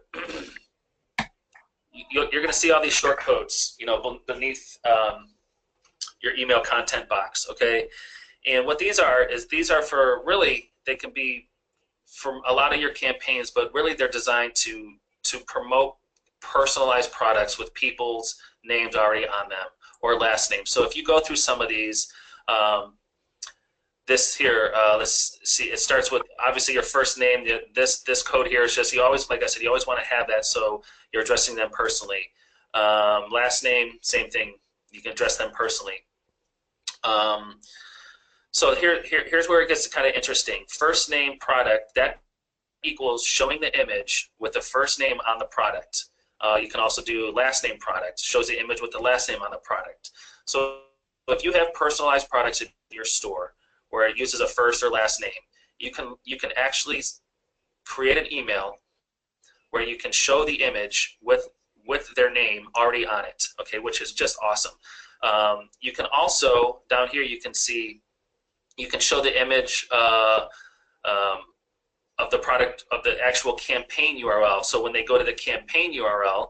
you're going to see all these short codes, beneath your email content box, okay? And what these are is these are for really, they can be from a lot of your campaigns, but really they're designed to promote personalized products with people's names already on them or last names. So if you go through some of these, this here, let's see, it starts with obviously your first name. This code here is just, you always, like I said, you always want to have that so you're addressing them personally. Last name, same thing, you can address them personally. So here's where it gets kind of interesting. First name product, that equals showing the image with the first name on the product. You can also do last name product, shows the image with the last name on the product. So if you have personalized products in your store where it uses a first or last name, you can actually create an email where you can show the image with their name already on it, okay, which is just awesome. You can also, down here you can see, you can show the image of the product, of the actual campaign URL. So when they go to the campaign URL,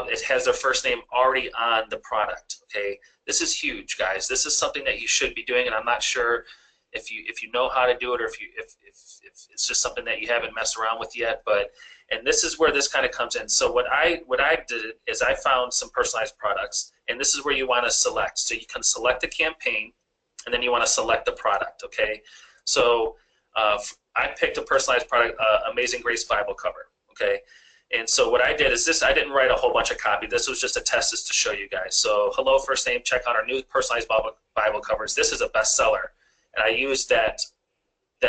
it has their first name already on the product, okay? This is huge, guys. This is something that you should be doing, and I'm not sure if you know how to do it or if it's just something that you haven't messed around with yet, and this is where this kind of comes in. So what I did is I found some personalized products, and this is where you want to select. So you can select the campaign, and then you want to select the product, okay? So I picked a personalized product, Amazing Grace Bible cover, okay? And so what I did is this, I didn't write a whole bunch of copy. This was just a test just to show you guys. So hello, first name, check out our new personalized Bible covers. This is a bestseller. And I used that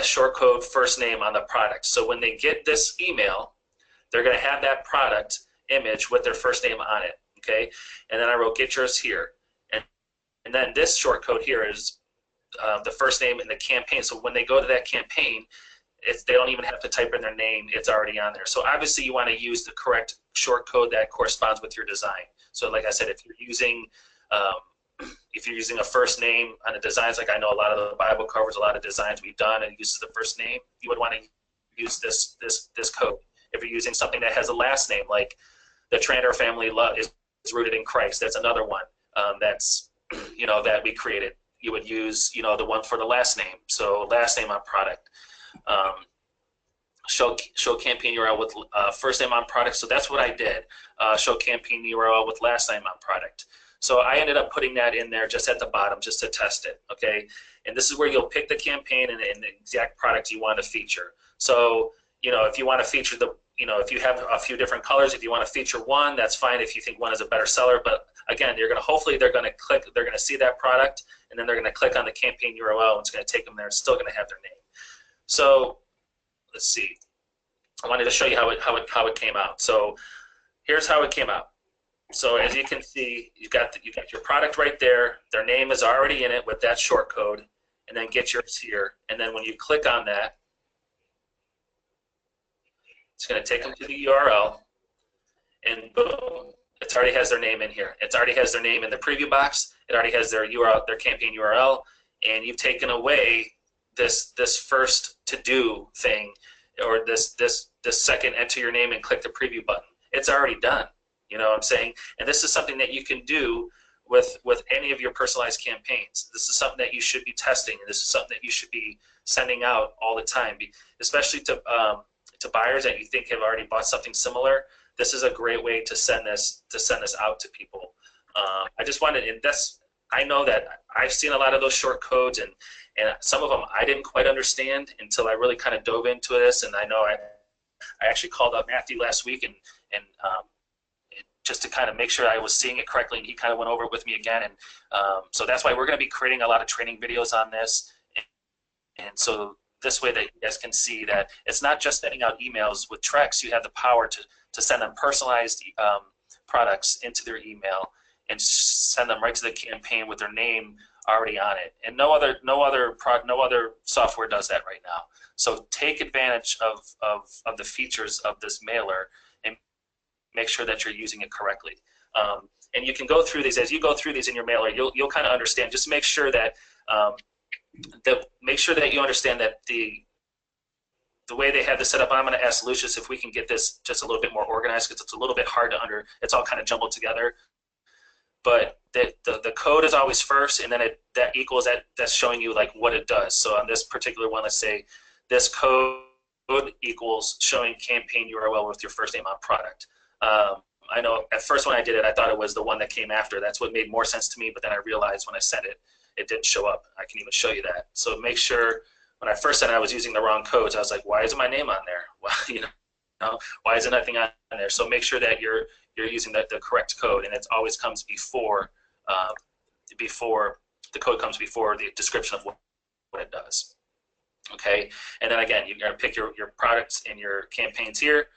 short code first name on the product. So when they get this email, they're going to have that product image with their first name on it, okay? And then I wrote get yours here. And then this short code here is the first name in the campaign. So when they go to that campaign, they don't even have to type in their name. It's already on there. So obviously you want to use the correct short code that corresponds with your design. So like I said, if you're using a first name on the designs, like I know a lot of the Bible covers, a lot of designs we've done, and it uses the first name, you would want to use this code. If you're using something that has a last name, like the Trander family is rooted in Christ, that's another one that's that we created. You would use the one for the last name. So last name on product. Show campaign URL with first name on product. So that's what I did. Show campaign URL with last name on product. So I ended up putting that in there just at the bottom just to test it, okay? And this is where you'll pick the campaign and the exact product you want to feature. So, if you want to feature if you have a few different colors, if you want to feature one, that's fine if you think one is a better seller. But again, hopefully they're going to see that product, and then they're going to click on the campaign URL, and it's going to take them there. It's still going to have their name. So let's see. I wanted to show you how it came out. So here's how it came out. So as you can see, you got your product right there. Their name is already in it with that short code, and then get yours here. And then when you click on that, it's going to take them to the URL, and boom, it already has their name in here. It already has their name in the preview box. It already has their URL, their campaign URL, and you've taken away this first to-do thing, or this second enter your name and click the preview button. It's already done. You know what I'm saying? And this is something that you can do with any of your personalized campaigns. This is something that you should be testing, and this is something that you should be sending out all the time, especially to buyers that you think have already bought something similar. This is a great way to send this out to people. I just wanted, and I know that I've seen a lot of those short codes, and some of them I didn't quite understand until I really kind of dove into this. And I know I actually called up Matthew last week and just to kind of make sure I was seeing it correctly, and he kind of went over it with me again. And so that's why we're going to be creating a lot of training videos on this. And so this way that you guys can see that it's not just sending out emails. With Trex, you have the power to send them personalized products into their email and send them right to the campaign with their name already on it. And no other software does that right now. So take advantage of the features of this mailer and make sure that you're using it correctly. And you can go through these. As you go through these in your mailer, you'll kind of understand. Just make sure that you understand that the way they have this set up. I'm going to ask Lucius if we can get this just a little bit more organized, because it's a little bit hard to it's all kind of jumbled together. But the code is always first, and then that equals that's showing you like what it does. So on this particular one, let's say this code equals showing campaign URL with your first name on product. I know at first when I did it, I thought it was the one that came after. That's what made more sense to me, but then I realized when I sent it, it didn't show up. I can even show you that. So make sure, when I first sent it, I was using the wrong codes. I was like, why isn't my name on there? Well, why isn't nothing on there? So make sure that you're using the correct code, and it always comes before the code comes before the description of what it does. Okay, and then again, you're going to pick your products and your campaigns here,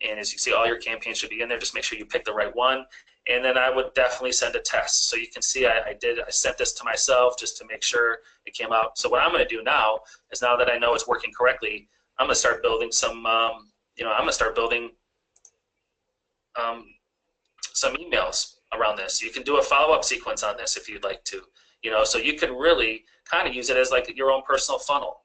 and as you see, all your campaigns should be in there. Just make sure you pick the right one, and then I would definitely send a test. So you can see I sent this to myself just to make sure it came out. So what I'm going to do now is, now that I know it's working correctly, I'm going to start building some some emails around this. You can do a follow-up sequence on this if you'd like to, so you can really kind of use it as like your own personal funnel,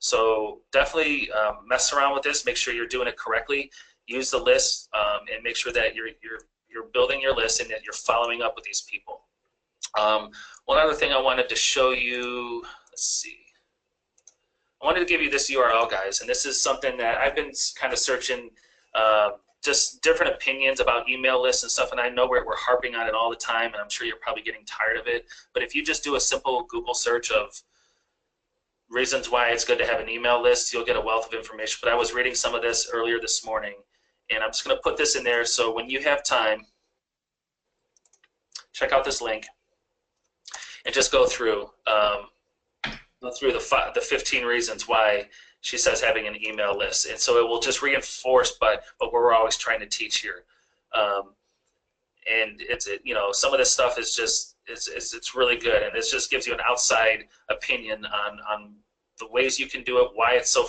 so definitely mess around with this. Make sure you're doing it correctly. Use the list and make sure that you're building your list and that you're following up with these people. One other thing I wanted to show you, let's see. I wanted to give you this URL, guys, and this is something that I've been kind of searching, just different opinions about email lists and stuff, and I know we're harping on it all the time, and I'm sure you're probably getting tired of it, but if you just do a simple Google search of reasons why it's good to have an email list, you'll get a wealth of information. But I was reading some of this earlier this morning, and I'm just going to put this in there, so when you have time, check out this link and just go through the 15 reasons why she says having an email list, and so it will just reinforce what we're always trying to teach here. And some of this stuff is just it's really good, and this just gives you an outside opinion on the ways you can do it, why it's so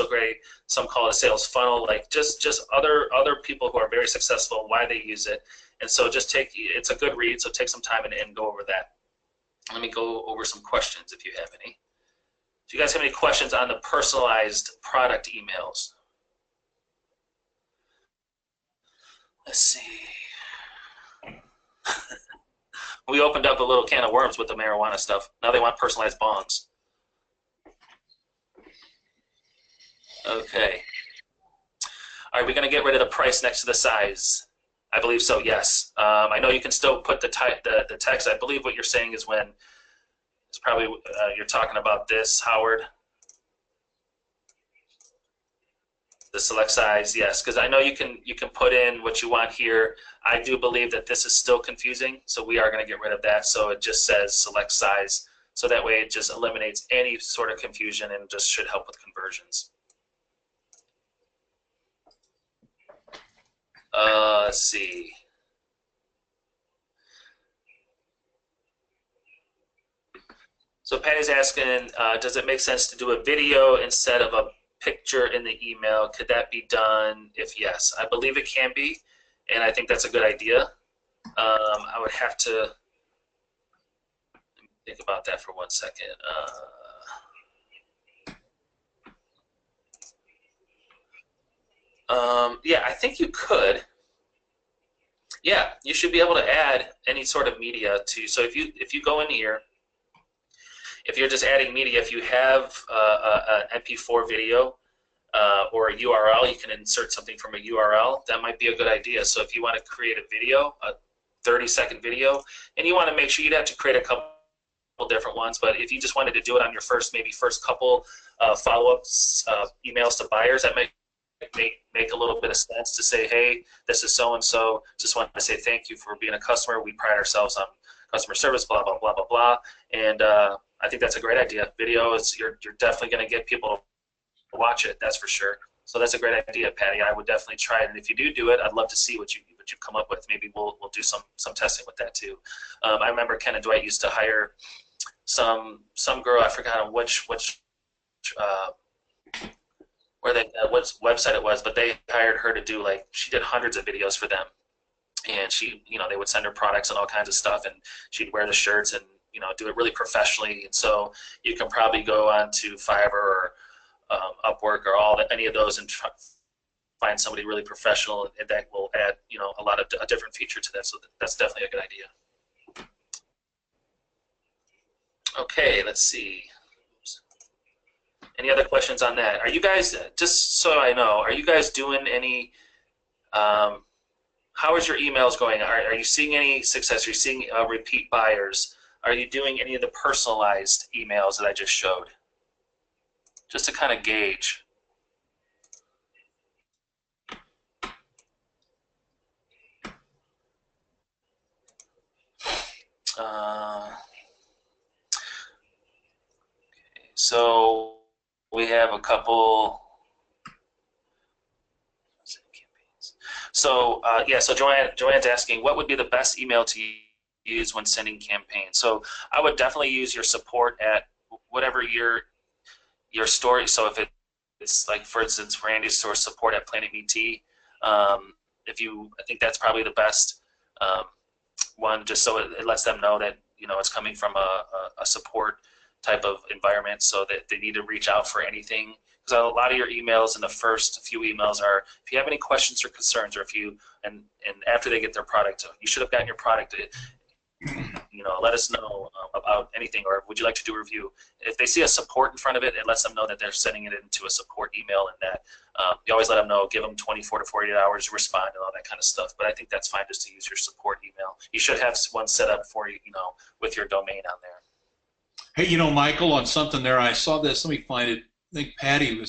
great. Some call it a sales funnel, like just other people who are very successful, why they use it. And so it's a good read, so take some time and go over that. Let me go over some questions if you have any. Do you guys have any questions on the personalized product emails? Let's see. We opened up a little can of worms with the marijuana stuff. Now they want personalized bongs. Okay. Are we going to get rid of the price next to the size? I believe so, yes. I know you can still put the text. I believe what you're saying is when it's probably you're talking about this, Howard. The select size, yes, because I know you can put in what you want here. I do believe that this is still confusing, so we are going to get rid of that. So it just says select size, so that way it just eliminates any sort of confusion and just should help with conversions. Let's see. So Patty's asking, does it make sense to do a video instead of a picture in the email? Could that be done? If yes, I believe it can be, and I think that's a good idea. I would have to think about that for 1 second. Yeah, I think you could. Yeah, you should be able to add any sort of media to. So if you go in here, if you're just adding media, if you have an MP4 video or a URL, you can insert something from a URL. That might be a good idea. So if you want to create a video, a 30-second video, and you want to make sure you'd have to create a couple different ones, but if you just wanted to do it on your first couple follow-ups emails to buyers, that might make a little bit of sense to say, hey, this is so and so. Just want to say thank you for being a customer. We pride ourselves on customer service. Blah blah blah blah blah. And I think that's a great idea. Video is you're definitely going to get people to watch it. That's for sure. So that's a great idea, Patty. I would definitely try it. And if you do it, I'd love to see what you come up with. Maybe we'll do some testing with that too. I remember Ken and Dwight used to hire some girl. I forgot which what website it was, but they hired her to do, like, she did hundreds of videos for them, and she, they would send her products and all kinds of stuff, and she'd wear the shirts and do it really professionally. And so you can probably go on to Fiverr or Upwork or any of those and find somebody really professional, and that will add a different feature to that. So that's definitely a good idea. Okay, let's see. Any other questions on that? Are you guys, just so I know, are you guys doing any, how is your emails going? Are you seeing any success? Are you seeing repeat buyers? Are you doing any of the personalized emails that I just showed? Just to kind of gauge. So we have a couple. So yeah, so Joanne's asking, what would be the best email to use when sending campaigns? So I would definitely use your support at whatever your store. So if it's like, for instance, for Andy's store, support at Planet MeT. I think that's probably the best one, just so it lets them know that it's coming from a support type of environment, so that they need to reach out for anything. Because a lot of your emails in the first few emails are, if you have any questions or concerns, or if you and after they get their product, you should have gotten your product. Let us know about anything, or would you like to do a review? If they see a support in front of it, it lets them know that they're sending it into a support email, and that you always let them know, give them 24 to 48 hours to respond and all that kind of stuff. But I think that's fine just to use your support email. You should have one set up for you, with your domain on there.
Hey, Michael, on something there, I saw this. Let me find it. I think Patty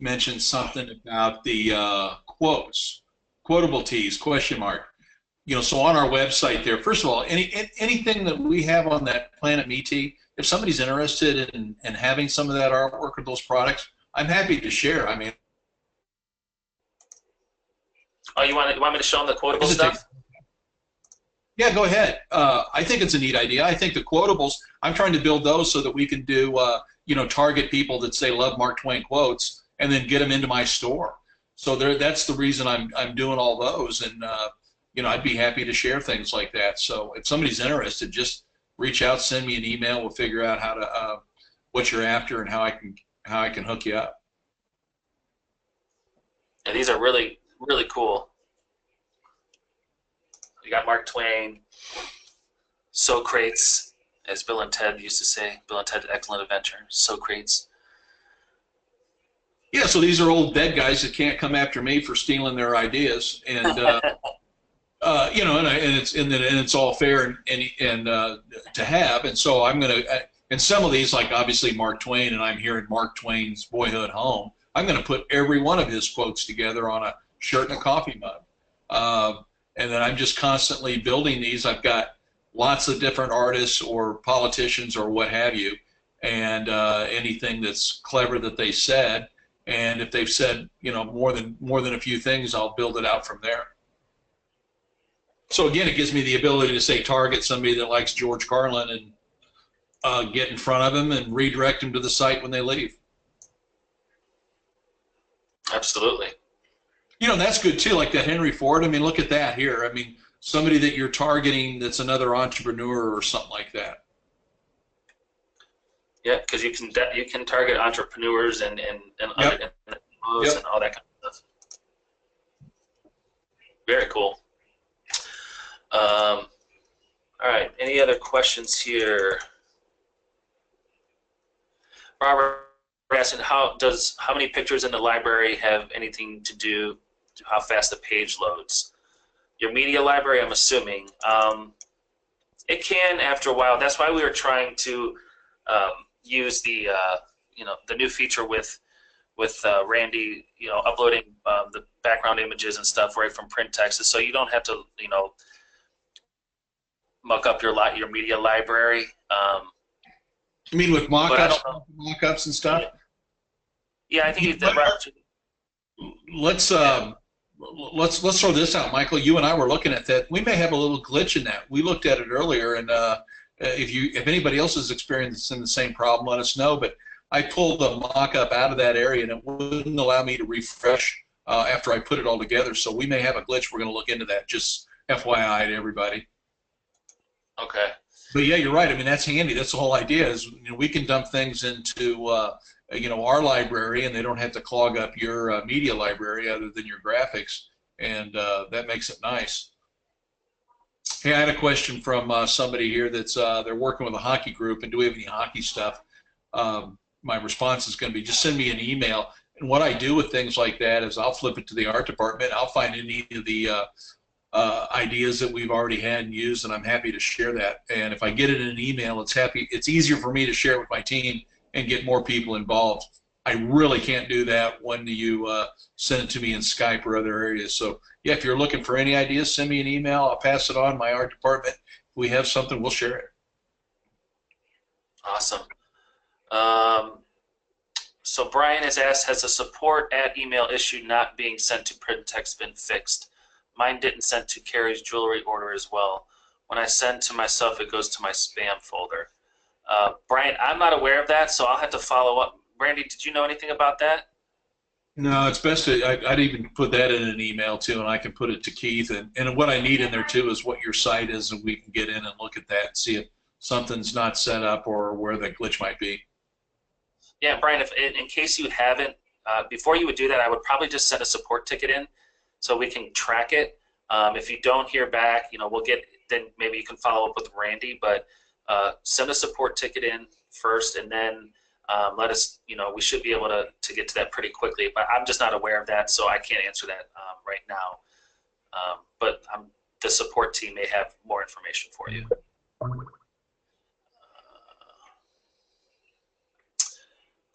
mentioned something about the quotes, quotable tees, question mark. So on our website there, first of all, anything that we have on that Planet MeT, if somebody's interested in having some of that artwork or those products, I'm happy to share. I mean,
oh, you want me to show them the quotable stuff?
Yeah, go ahead. I think it's a neat idea. I think the quotables, I'm trying to build those so that we can do, target people that say love Mark Twain quotes, and then get them into my store. So that's the reason I'm doing all those, and I'd be happy to share things like that. So if somebody's interested, just reach out, send me an email. We'll figure out how to what you're after and how I can hook you up.
And these are really, really cool. You got Mark Twain, Socrates, as Bill and Ted used to say. Bill and Ted's Excellent Adventure, Socrates.
Yeah, so these are old dead guys that can't come after me for stealing their ideas, and and it's all fair and to have. And so I'm gonna, and some of these, like obviously Mark Twain, and I'm here in Mark Twain's boyhood home. I'm gonna put every one of his quotes together on a shirt and a coffee mug. And then I'm just constantly building these. I've got lots of different artists or politicians or what have you, and anything that's clever that they said. And if they've said, more than a few things, I'll build it out from there. So again, it gives me the ability to say target somebody that likes George Carlin and get in front of them and redirect them to the site when they leave.
Absolutely.
That's good too, like that Henry Ford. I mean, look at that here. I mean, somebody that you're targeting that's another entrepreneur or something like that.
Yeah, because you can target entrepreneurs and
Yep.
other and all that kind of stuff. Very cool. All right. Any other questions here? Robert asking, how many pictures in the library have anything to do to how fast the page loads? Your media library, I'm assuming. It can after a while. That's why we were trying to use the the new feature with with Randy, uploading the background images and stuff right from Printex, so you don't have to, muck up your media library.
You mean with mock-ups and stuff?
Yeah, I think you did right.
Let's throw this out, Michael. You and I were looking at that. We may have a little glitch in that. We looked at it earlier, and if anybody else is experiencing the same problem, let us know. But I pulled the mock-up out of that area, and it wouldn't allow me to refresh after I put it all together. So we may have a glitch. We're going to look into that. Just FYI to everybody.
Okay.
But yeah, you're right. I mean, that's handy. That's the whole idea. Is we can dump things into our library, and they don't have to clog up your media library other than your graphics, and that makes it nice. Hey, I had a question from somebody here that's they're working with a hockey group, and do we have any hockey stuff? My response is going to be just send me an email. And what I do with things like that is I'll flip it to the art department. I'll find any of the ideas that we've already had and used, and I'm happy to share that. And if I get it in an email, it's easier for me to share it with my team and get more people involved. I really can't do that when you send it to me in Skype or other areas. So yeah, if you're looking for any ideas, send me an email. I'll pass it on to my art department. If we have something, we'll share it.
Awesome. So Brian has asked, has the support at email issue not being sent to Printex been fixed? Mine didn't send to Carrie's jewelry order as well. When I send to myself, it goes to my spam folder. Brian, I'm not aware of that, so I'll have to follow up. Randy, did you know anything about that?
No, it's best I'd even put that in an email too, and I can put it to Keith. And what I need in there too is what your site is, and we can get in and look at that and see if something's not set up or where the glitch might be.
Yeah, Brian, if in case you haven't, before you would do that, I would probably just send a support ticket in so we can track it. If you don't hear back, then maybe you can follow up with Randy, but send a support ticket in first, and then let us, we should be able to get to that pretty quickly, but I'm just not aware of that, so I can't answer that right now. But the support team may have more information for you.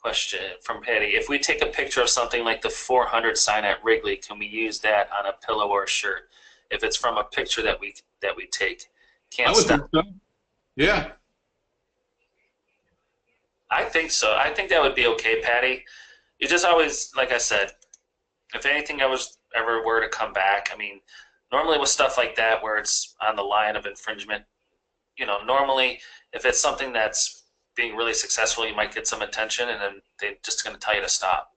Question from Patty. If we take a picture of something like the 400 sign at Wrigley, can we use that on a pillow or a shirt? If it's from a picture that we take, can't stop.
So. Yeah.
I think so. I think that would be okay, Patty. You just always, like I said, if anything ever were to come back, I mean, normally with stuff like that where it's on the line of infringement, normally if it's something that's being really successful, you might get some attention, and then they're just going to tell you to stop.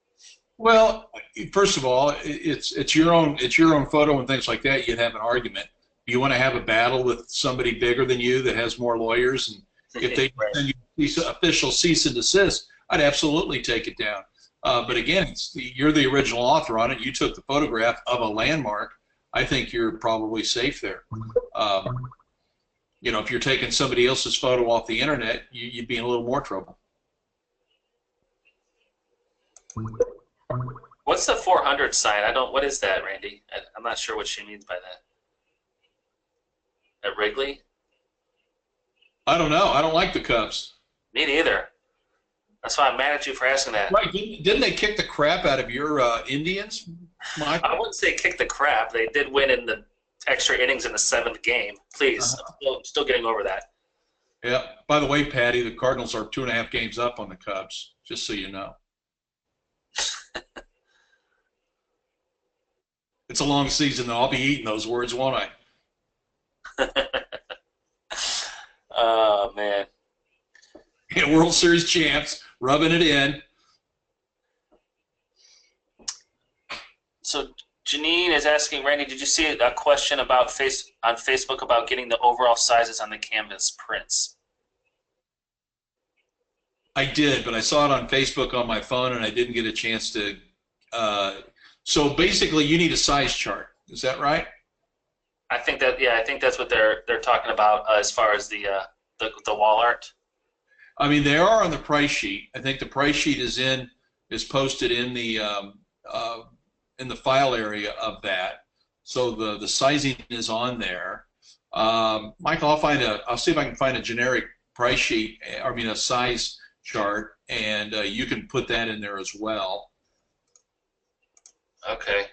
Well, first of all, it's your own photo and things like that. You'd have an argument. You want to have a battle with somebody bigger than you that has more lawyers, and if they
Right.
send you official cease and desist, I'd absolutely take it down. But again, you're the original author on it. You took the photograph of a landmark. I think you're probably safe there. If you're taking somebody else's photo off the internet, you'd be in a little more trouble.
What's the 400 sign? What is that, Randy? I'm not sure what she means by that. At Wrigley?
I don't know. I don't like the Cubs.
Me neither. That's why I'm mad at you for asking that.
Right? Didn't they kick the crap out of your Indians, Mike?
I wouldn't say kick the crap. They did win in the extra innings in the 7th game. Please, I'm still getting over that.
Yeah. By the way, Patty, the Cardinals are 2.5 games up on the Cubs, just so you know. It's a long season, though. I'll be eating those words, won't I?
Oh, man.
Yeah, World Series champs, rubbing it in.
So Janine is asking, Randy, did you see a question about on Facebook about getting the overall sizes on the canvas prints?
I did, but I saw it on Facebook on my phone, and I didn't get a chance to. So basically, you need a size chart. Is that right?
I think that's what they're talking about as far as the wall art.
I mean, they are on the price sheet. I think the price sheet is posted in the file area of that. So the sizing is on there. Michael, I'll see if I can find a generic price sheet. I mean, a size chart, and you can put that in there as well.
Okay.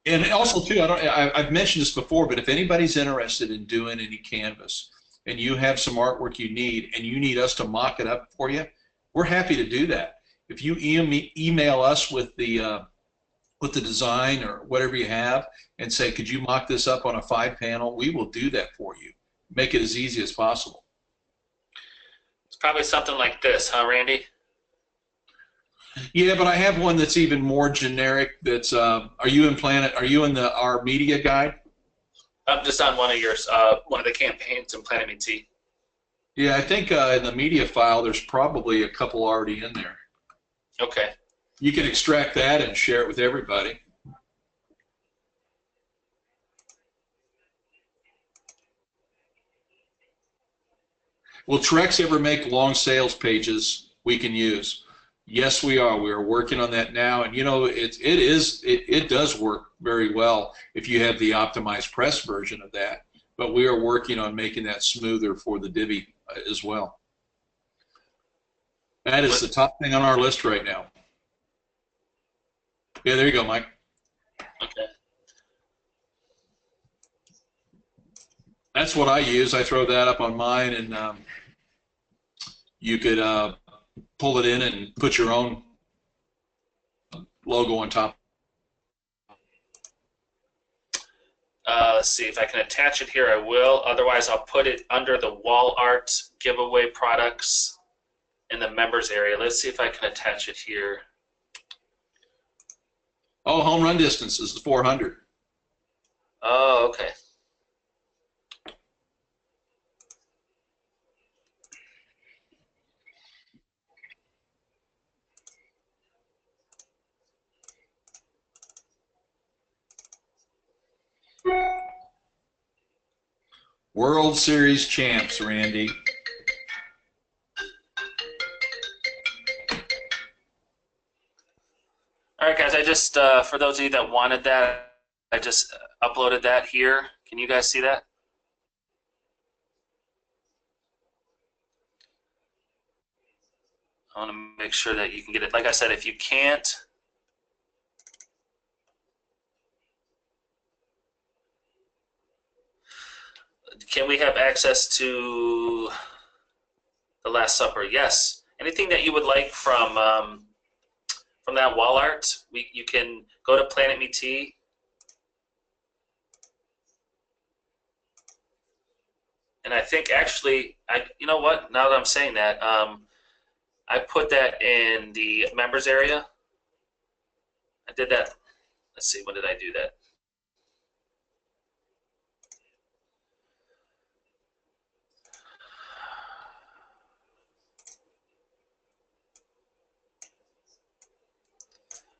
And also too, I've mentioned this before, but if anybody's interested in doing any canvas and you have some artwork you need and you need us to mock it up for you, we're happy to do that. If you email us with the design or whatever you have and say, could you mock this up on a 5-panel, we will do that for you. Make it as easy as possible.
It's probably something like this, huh, Randy?
Yeah, but I have one that's even more generic. That's are you in our media guide?
I'm just on one of yours, one of the campaigns in Planet MT.
Yeah, I think in the media file there's probably a couple already in there.
Okay.
You can extract that and share it with everybody. Will Trex ever make long sales pages we can use? Yes, we are. We are working on that now, and you know it does work very well if you have the optimized press version of that. But we are working on making that smoother for the Divi as well. That is the top thing on our list right now. Yeah, there you go, Mike.
Okay.
That's what I use. I throw that up on mine, and you could pull it in and put your own logo on top.
Let's see if I can attach it here. I will. Otherwise, I'll put it under the wall art giveaway products in the members area. Let's see if I can attach it here.
Oh, home run distance is 400.
Oh, okay.
World Series champs, Randy.
All right, guys. I just for those of you that wanted that, I just uploaded that here. Can you guys see that? I want to make sure that you can get it. Like I said, if you can't, can we have access to the Last Supper? Yes. Anything that you would like from that wall art, you can go to Planet MT. And I think actually, you know what? Now that I'm saying that, I put that in the members area. I did that. Let's see, when did I do that?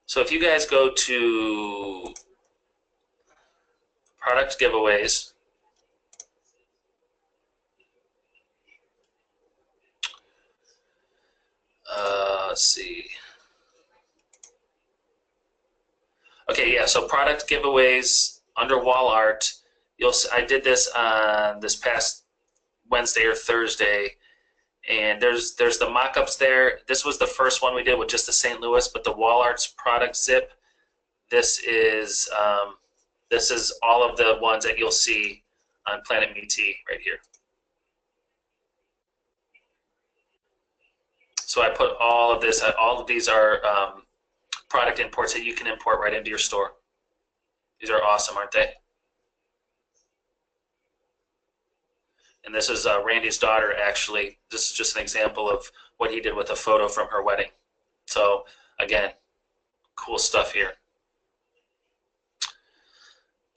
So if you guys go to product giveaways, let's see. Okay, yeah. So product giveaways under wall art. I did this on this past Wednesday or Thursday, and there's the mock-ups there. This was the first one we did with just the St. Louis, but the wall arts product zip. This is all of the ones that you'll see on Planet MT right here. So I put all of this. All of these are product imports that you can import right into your store. These are awesome, aren't they? And this is Randy's daughter, actually. This is just an example of what he did with a photo from her wedding. So, again, cool stuff here.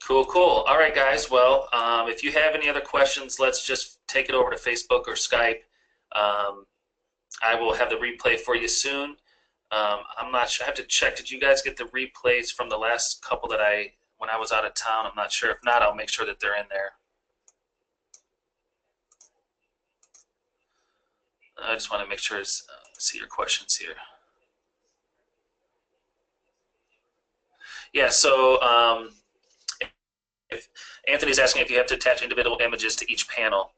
Cool, cool. All right, guys. Well, if you have any other questions, let's just take it over to Facebook or Skype. I will have the replay for you soon. I'm not sure. I have to check. Did you guys get the replays from the last couple that when I was out of town? I'm not sure. If not, I'll make sure that they're in there. I just want to make sure to see your questions here. Yeah, so if Anthony's asking if you have to attach individual images to each panel.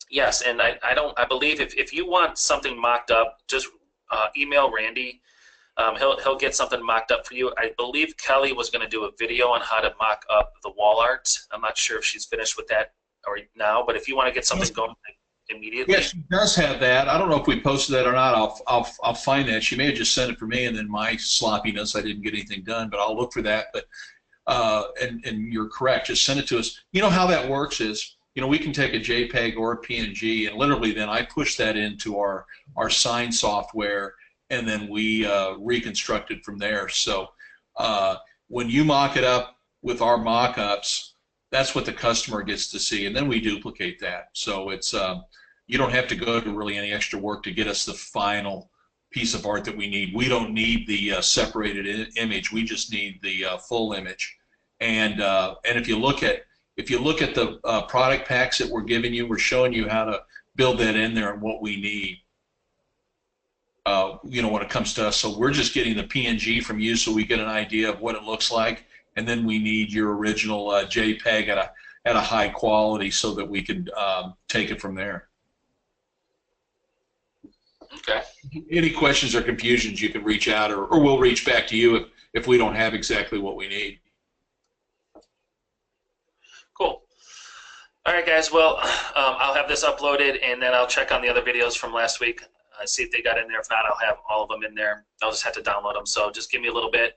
Yes, and I believe if you want something mocked up, just email Randy. He'll get something mocked up for you. I believe Kelly was going to do a video on how to mock up the wall art. I'm not sure if she's finished with that or now, but if you want to get something going immediately.
Yes, she does have that. I don't know if we posted that or not. I'll find that. She may have just sent it for me, and then my sloppiness, I didn't get anything done. But I'll look for that. But and you're correct. Just send it to us. You know how that works is, we can take a JPEG or a PNG, and literally then I push that into our sign software, and then we reconstruct it from there. So when you mock it up with our mock-ups, that's what the customer gets to see, and then we duplicate that. So it's you don't have to go to really any extra work to get us the final piece of art that we need. We don't need the separated image. We just need the full image. And if you look at the product packs that we're giving you, we're showing you how to build that in there and what we need. When it comes to us, so we're just getting the PNG from you, so we get an idea of what it looks like, and then we need your original JPEG at a high quality so that we can take it from there.
Okay.
Any questions or confusions, you can reach out, or we'll reach back to you if we don't have exactly what we need.
Cool. All right, guys. Well, I'll have this uploaded, and then I'll check on the other videos from last week. See if they got in there. If not, I'll have all of them in there. I'll just have to download them. So just give me a little bit,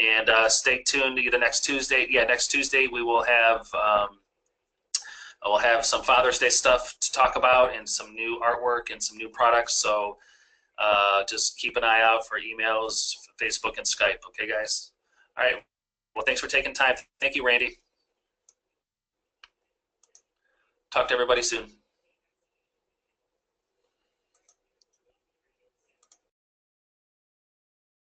and stay tuned to the next Tuesday. Yeah, next Tuesday we will have we'll have some Father's Day stuff to talk about, and some new artwork and some new products. So just keep an eye out for emails, Facebook, and Skype. Okay, guys. All right. Well, thanks for taking time. Thank you, Randy. Talk to everybody soon.